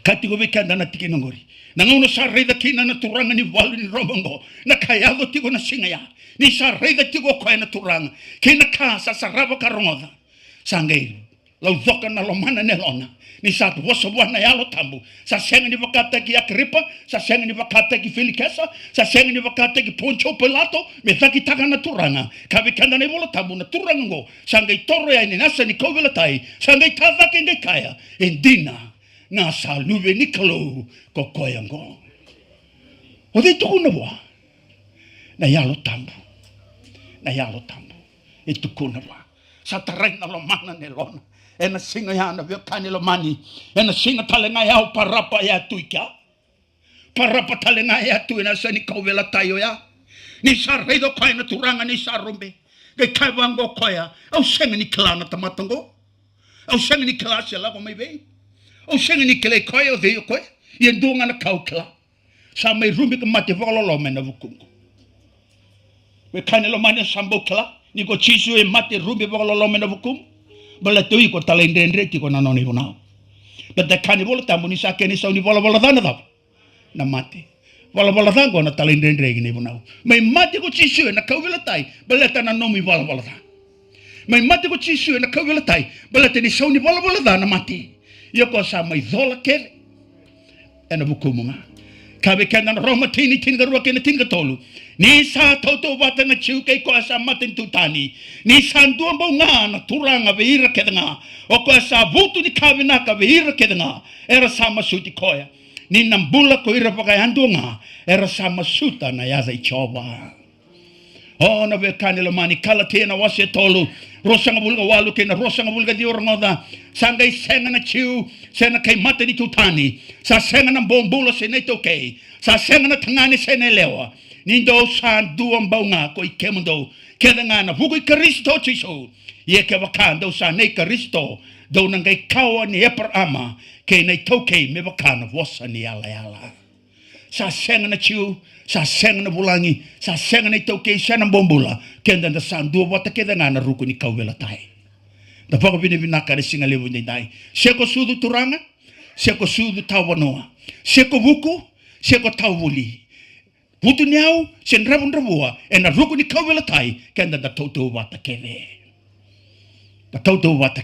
kati go vekanda na tiki ngori na ngono sa reida kina na turanga ni walu ni rombongo na kayado tigo na singa ya ni sa reida tigo koi na turanga kina ka sa sarabo karongoda sangai lau zoka na lomana ne lona ni sa woso wana ya lo tambu sa senga ni vakata ki Akripa sa senga ni vakata ki Felikesa sa senga ni vakata ki Poncho Pilato me taki taka na turanga ka vekanda ne vola tambu na turanga ngo sangai toro ya ni nasa ni kovela tai sangai tazake ngai kaya DINA na sa luve ni kalo ko koyango o de tukuna wa na yalo tambu e tukuna wa sa tarai na lo mana ne lona ena singa ya na vekani lo mani ena singa talenga ya parapa ya tuika parapa talenga ya tu na sa ni kovela tayo ya ni sa redo kai na turanga ni sa rombe ke kai wango koya au senga ni klana tamatango au senga ni klasa la ko mai be o senga ni kele koyo de ko ye ndonga na kaukla sa mai rumbi ka mate vololo mena vukungu we kanelo mane sambo kla ni ko chisu e mate rumbi vololo mena vukungu bala toi ko talendendre ti ko na noni vona but the kanibolo tamuni sa keni sa ni vola dana da na mate vola dango na talendendre ni vona mai mate ko chisu na kauvela tai bala ta na nomi vola da mai mate ko chisu na kauvela tai bala ta ni sa ni vola da na mate yoko sa mai zola kele ena bukumunga kabe kana Roma tini tinga ruwa kena tinga tolu ni sa toto wata na chiu kei koa sa maten tutani ni sa nduambo nga na turanga veira kedanga o koa sa vutu ni kabe naka veira kedanga era sa masuti koya ni nambula ko ira pakai andu nga era sa masuta na yaza ichoba oh na ve kanelo mani kala tena wase tolu rosanga bulga walu kena rosanga bulga di orngoda sangai senga na chiu sena kai mate ni tutani sa senga na bombula se nei tokei sa senga na tangani se nei lewa nindo sa duambau nga ko KEMUDOU kedanga na vugo Kristo chiso ye ke wakando sa nei Kristo do nangai kawa ni epar ama ke nei tokei me wakana vosa ni ala sa senga na chiu sa senga na bulangi sa senga na tokei sana bombula kenda na sandu wata kedanga na ruku ni kawela tai da pako vini vinaka ni singa levu ni dai seko sudu turanga seko sudu tawanoa seko vuku seko tawuli putu niau sen rabua ena ruku ni kawela tai kenda da toto wata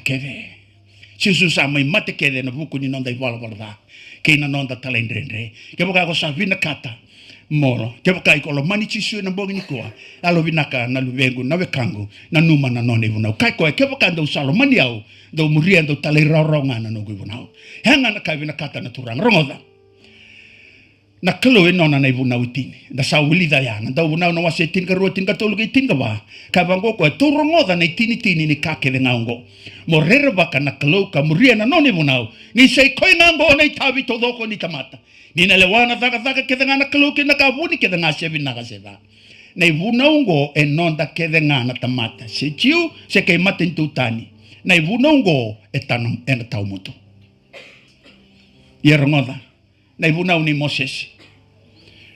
keve sisu sa mai mate kede na vuku ni nonda wala da ke na nonda talendrendre ke boka ko sa vina kata moro ke boka ko lo mani sisu na bongi ni koa alo vinaka na luvengu na wekangu na numa na none vuna kai ko ke boka ndo salo mani au do muria ndo taleraronga na no guvuna hanga na kai vina kata na turang rongoda na kelo e nona na vuna utini da sa ulida ya na vuna na wase tinga ro tinga tolu ke tinga ba ka bango ko to rongoda na tini ni ka ke ngaungo mo rerba kana kelo ka muria na none vuna ni sei koi ngambo na tavi to doko ni tamata ni na lewana daga ke ngana kelo ke na ka vuni ke nga se vina ka se da na vuna ngo e nonda ke ngana tamata se chiu se ke maten tutani na vuna ngo e tanum e na taumuto ye rongoda na vuna ni Moses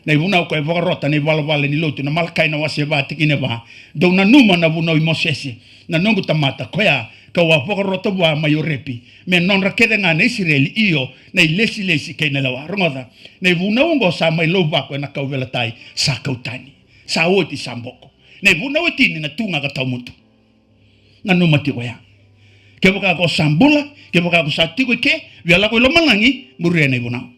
na vuna ko e vorota ni valvale ni lotu na malkai na wase ba tikine ba do na numa na vuna Moses na nongu tamata ko ya ka wa vorota wa mayorepi me non rakede ngana Israel io na lesi ke na la rongoda na vuna ngo sa mai loba ko na ka vela tai sa kautani sa oti samboko na vuna otini na tunga ka taumutu na numa ti ko ya ke boka ko sambula ke boka ko satiko ke viala ko lo malangi muria na vuna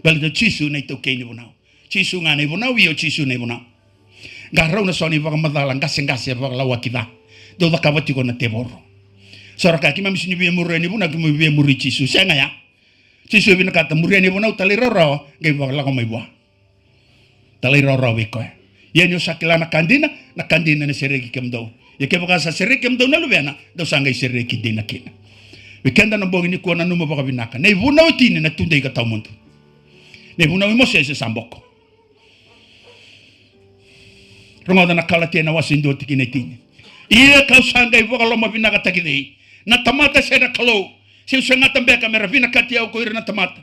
bal de chisu nei to keni vuna chisu ngane vuna wi o chisu nei vuna garau na soni va madala ngase va la wakida do da kawati ko na teboro soraka ki mami sini vi muria ni vuna ki mu vi muri chisu senga ya chisu vi na kata muria ni vuna tali roro ge va la ko mai bua tali roro wi ko ye nyo sakila na kandina na SEREKI KEMUDOU ye ke boka sa SEREKI KEMUDOU na luvena do sanga SEREKI DINA kina wikenda na bongi ni ko na numa boka vinaka nei vuna utini na tunde ka tamuntu ne vuna Moses samboko rongoda na kala tena wasindo tikine tini ia ka sanga ivoka loma vinaka takidei na tamata seda kalo si usanga tambeka mera vina kati au ko ira na tamata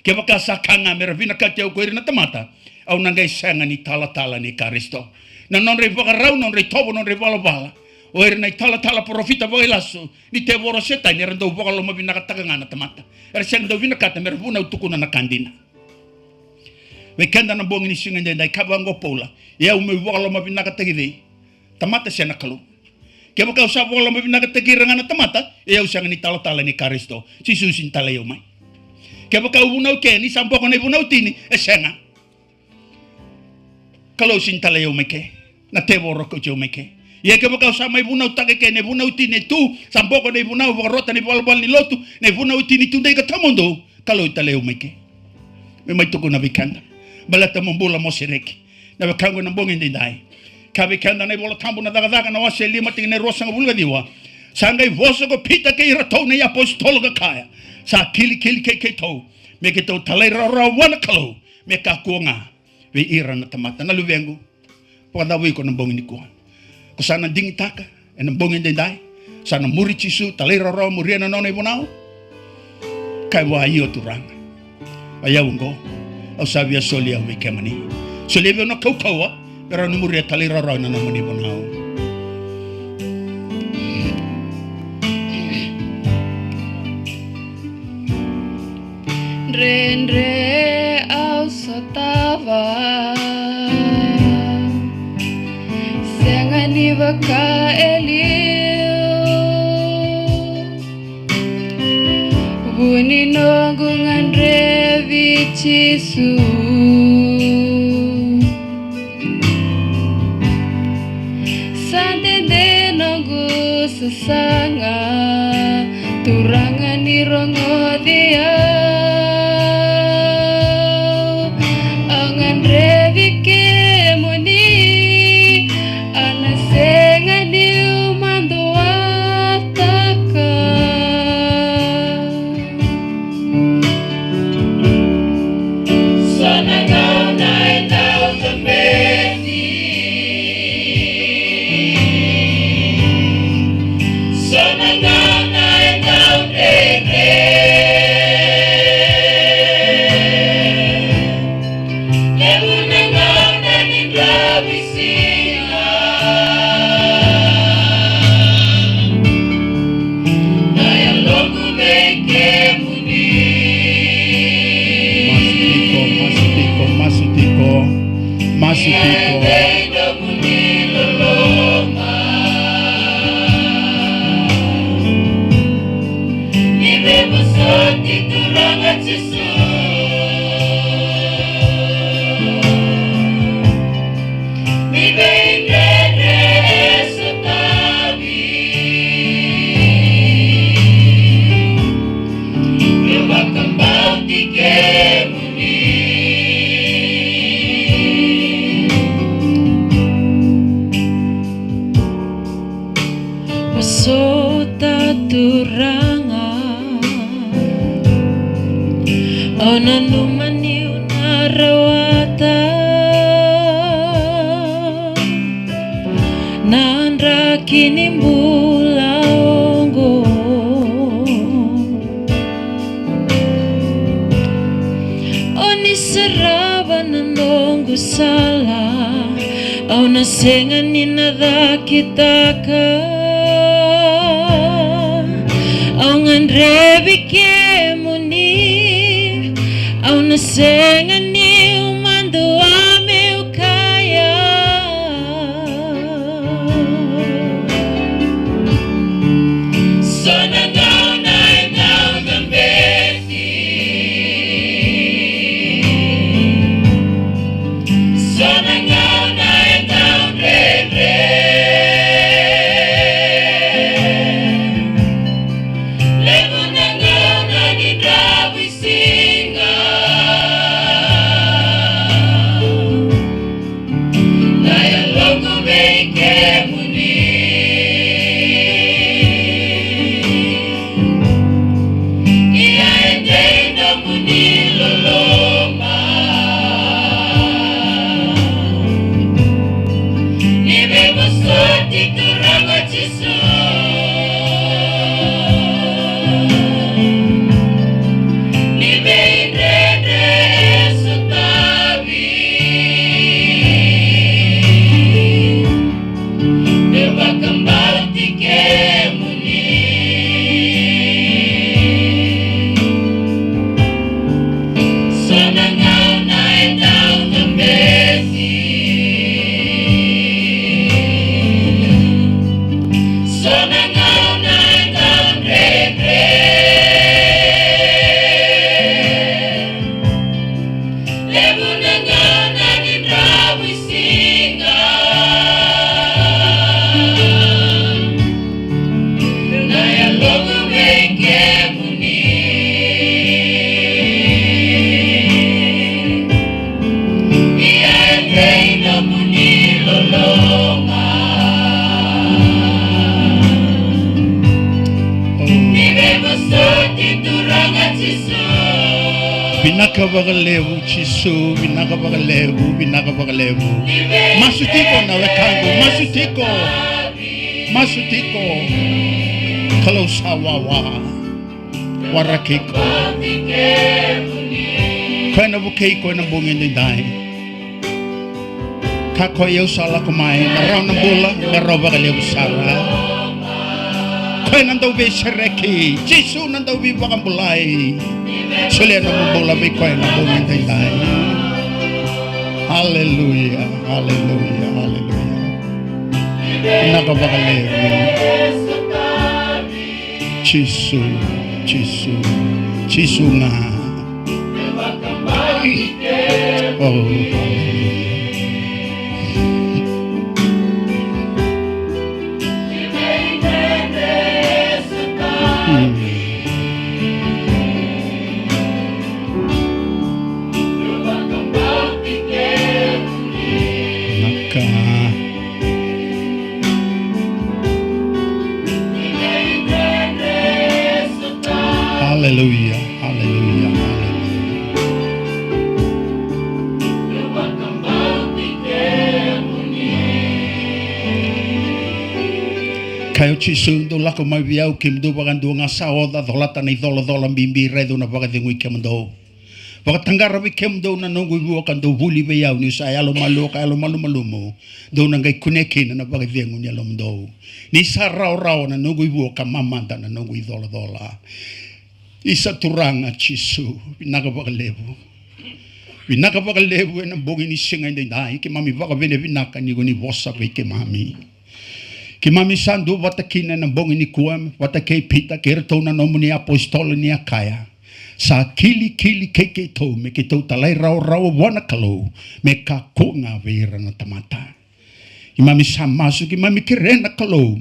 Ke waka sa kanga mera vina ka te au koe rina tamata. Au nangai sanga ni tala ni karisto. Na non re waka rau, non re tobo, non re wala. O ere nei tala profita voi lasso. Ni te voro seta ni rendo waka loma vina ka takangana tamata. Ere sanga do vina kata mera vuna utukuna na kandina. We kenda na bongi ni singa ndai kabango pola. Ya ume waka loma vina ka takidei. Tamata sena kalu. Ke waka usa waka loma vina ka takirangana tamata. Ya usanga ni tala ni karisto. Si susin tala yo mai. Ke waka ubunau ke ni sampoko na ubunau tini. E senga. Kalau sin tala yo mai ke. Na te voro ko yo mai ke. Ye ke waka usa mai bunau take ke ne bunau tini tu. Sampoko na bunau rota ni bal ni lotu. Ne bunau tini tu dei ka tamondo. Kalau tala yo mai ke. Me mai toko na vikanda. Balata mombula mo sereki. Na wakango na bongi ndai. Ka vikanda na bola tambo na daga na wase lima tini ne rosa ngabulga diwa. Sangai voso ko pita ke irato na apostolo ka kaya. Sa kili ke tau. Me ke tau talai rara wana kalau. Me ka kuanga. We ira na tamata. Na luvengu. Pwada wiko na bongi ni kuwa. Kusana dingi taka. E na bongi ndai. Sana muri chisu. Talai rara muria na nona ibunau. Kai wa iyo turanga. Ayaw ngo. Au sabia solia we kemani. Solia we no kaukawa. Pero ni muria talai rara na nona ibunau.
Rendre au sotava Sengani waka elio Wuni nongungan revichisu Santende nongu sesanga Turangan irongo dia Sengan inada kitaka Aungan revi kemuni Auna sengan ni umando ame ukaya Sona down I down the beti Sona
Vinakavagalevu Chisu, Vinakavagalevu, Vinakavagalevu. Masutiko na wekangu, Masutiko. Kalosawawa. Warakiko. Kwena bukeiko na bungin din dai. Kakoyaw sala kumain, naraw ng bula, naraw bagalevu sala. Kwena daw be SEREKI, Chisu nandaw be bakambulay. Sulian na mula may kwena bungin din dai. Hallelujah, hallelujah, hallelujah. Nakabagalevu. Chisu, Chisu nga. Oh, hallelujah. Hallelujah, hallelujah, hallelujah. Kayo Chisu do lako mai viau KEMUDOU bagandu nga saoda dolata na dola bimbi redo na bagadingui KEMUDOU. Bagatanggara vi KEMUDOU na nongu viu kando vuli viau ni sa alo malu malumo do nangai kuneki na bagadingu ni alomdo. Ni sa rao na nongu viu kamamanda na nongu dola. Isa turanga Chisu vinakavagalevu na bongi ni singa ndi dai ki mami vaga vene vinaka ni goni vosa ke mami sandu watakina na bongi ni kuam watake pita kerto na nomuni apostol ni akaya sa kili keke to me ke to talai rao wana kalo me ka konga vera na tamata ki mami samasu ki mami kirena kalo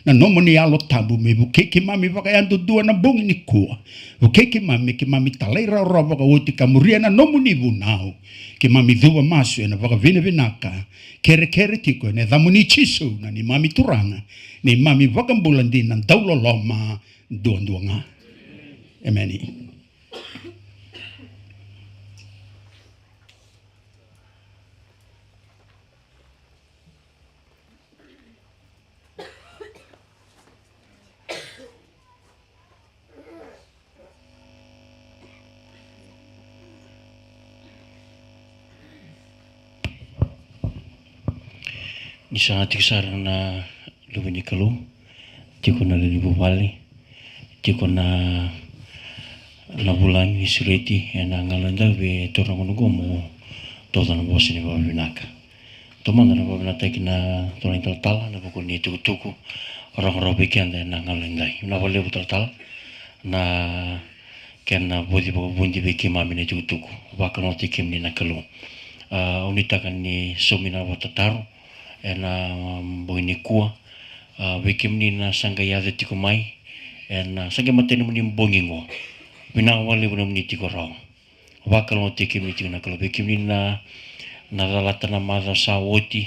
na nomoni alo tabu me bukeki mami vakayando dua na bongi ni kua bukeki mami ki mami talera roba ka woti kamuria na nomoni bunao ki mami dua masu na vaka vine vinaka kere tiko ne dhamuni Chisu na ni mami turanga ni mami vakambulandi na daulo loma duanga amen.
Isa tikisarang na lumini kalu, tiko na lilibu bali, tiko na bulan ni sureti na ngalanda be torang nugo mo tota na bosi ni babinaka. Tomanda na babinata kina torang tal na buku ni tuku orang bikin na ngalanda. Na boleh tal na kena bodi bundi bikin mami ni tuku bakal noti kim ni na kalu. Unita kan ni somina watataru. Na bogini kua wikim ni na sangga yade tiko mai na sangga mateni muni bongingo bina wale buna muni tiko rao wakal mo tiki mi tiko na kalau wikim ni na dalata na madha sa woti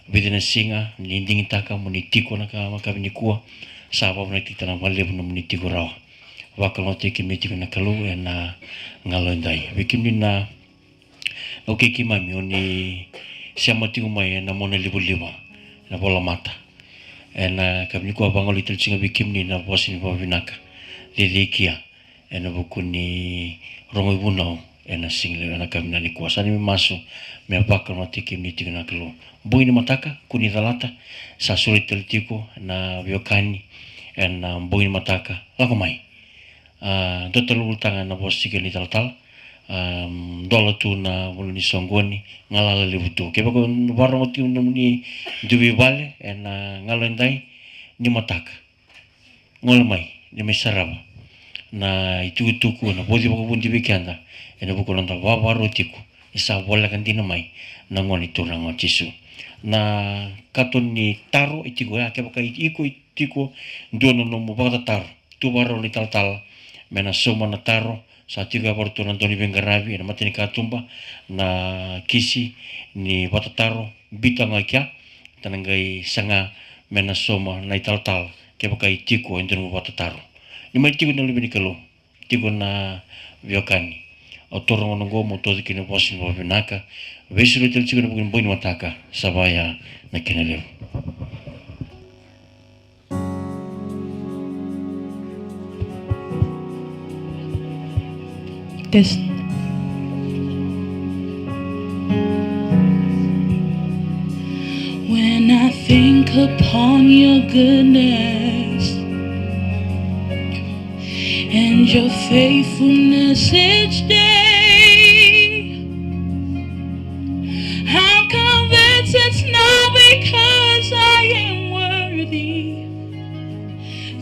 bidina singa ninding taka muni tiko na makabini kua sa buna tiko na wale buna muni tiko rao wakal mo tiki mi tiko na kalau na ngalondai wikim ni na oke kimami oni siapa tiga mai na mona libu na bola mata na kami ko abangol itul singa bikim ni na bosin babinaka dedikia na buku ni rongo bunau na single na kami na ni kuasa ni masu me bakal mati kim ni tiga na kelo bui ni mataka kuni dalata sa sulit teltiko na biokani na bui ni mataka lako mai total ultangan na bos tiga ni tal dola tu na buluni songoni ngalala libutu keba ko warong oti ni dubi bale na ngalendai ni mataka ngolmai ni mesaraba na itu na bodi ko bundi bikanda ena buko lonta wawaro tiku isa bola kan dina mai na ngoni turang Chisu na katon ni taro itigo ya keba kai iko dono no mo bata taro tu baro ni tal mena soma na taro sa tiga porto na doni bengarabi na matini katumba na kisi ni batataro bitang akia tanangai sanga mena soma na tal ke bakai tiko endro batataro ni mai tiko na libini kalo tiko na viokani o torongo ngo mo to kine bosin bo vinaka vesuru tel chikune bukin boin wataka sabaya na keneleu.
Test. When I think upon your goodness and your faithfulness each day, I'm convinced it's not because I am worthy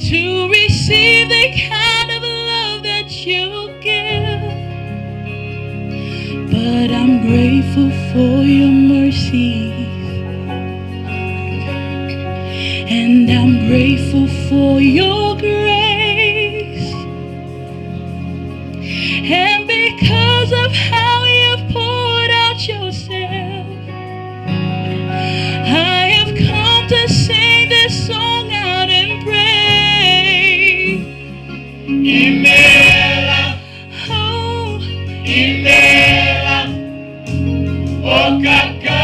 to receive the kind of love that you give, but I'm grateful for your mercy, and I'm grateful for your grace, and because of how you've poured out yourself, I have come to sing this song out and pray.
Imela,
Oh,
Imela, Okaka,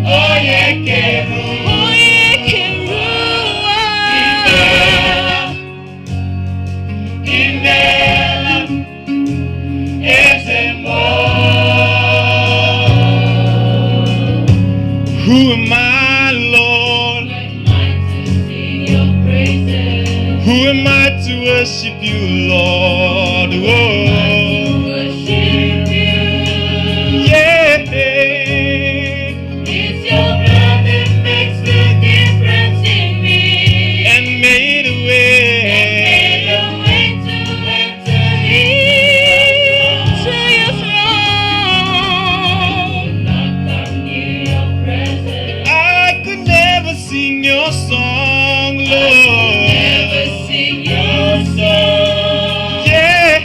Oyekeru, Imela, Ezemo.
Who am I, Lord? Who am I to worship you, Lord? Whoa. Yeah.
It's your blood that makes the difference in me.
And made a way.
Made a way to enter
to your throne.
I'm near your presence.
I could never sing your song, Lord.
Never sing your song.
Yeah.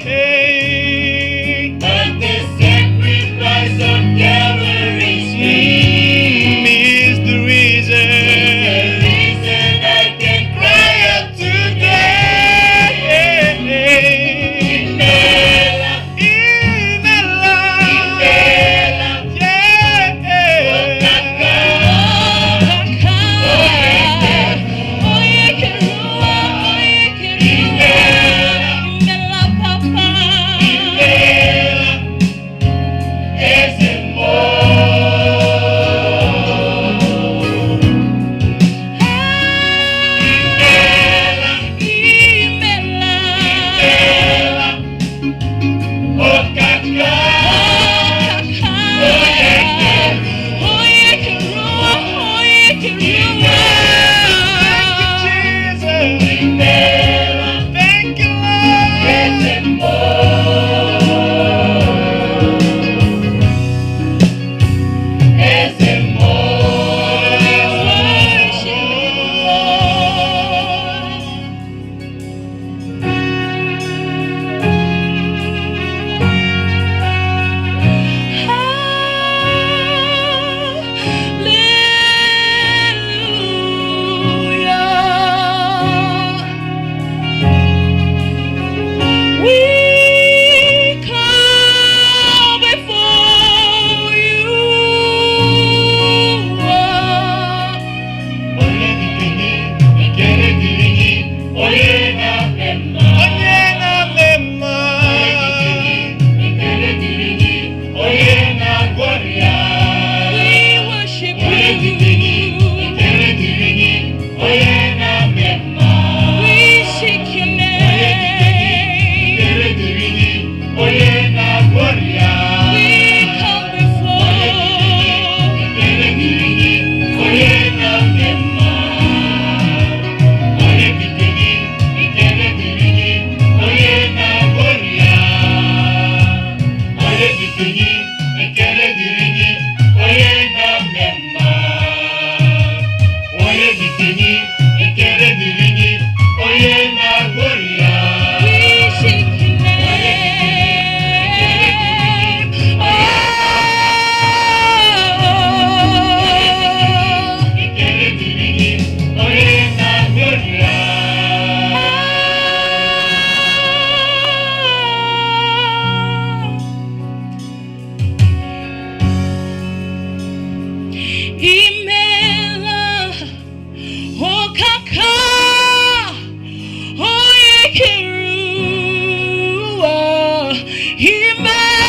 Emmanuel.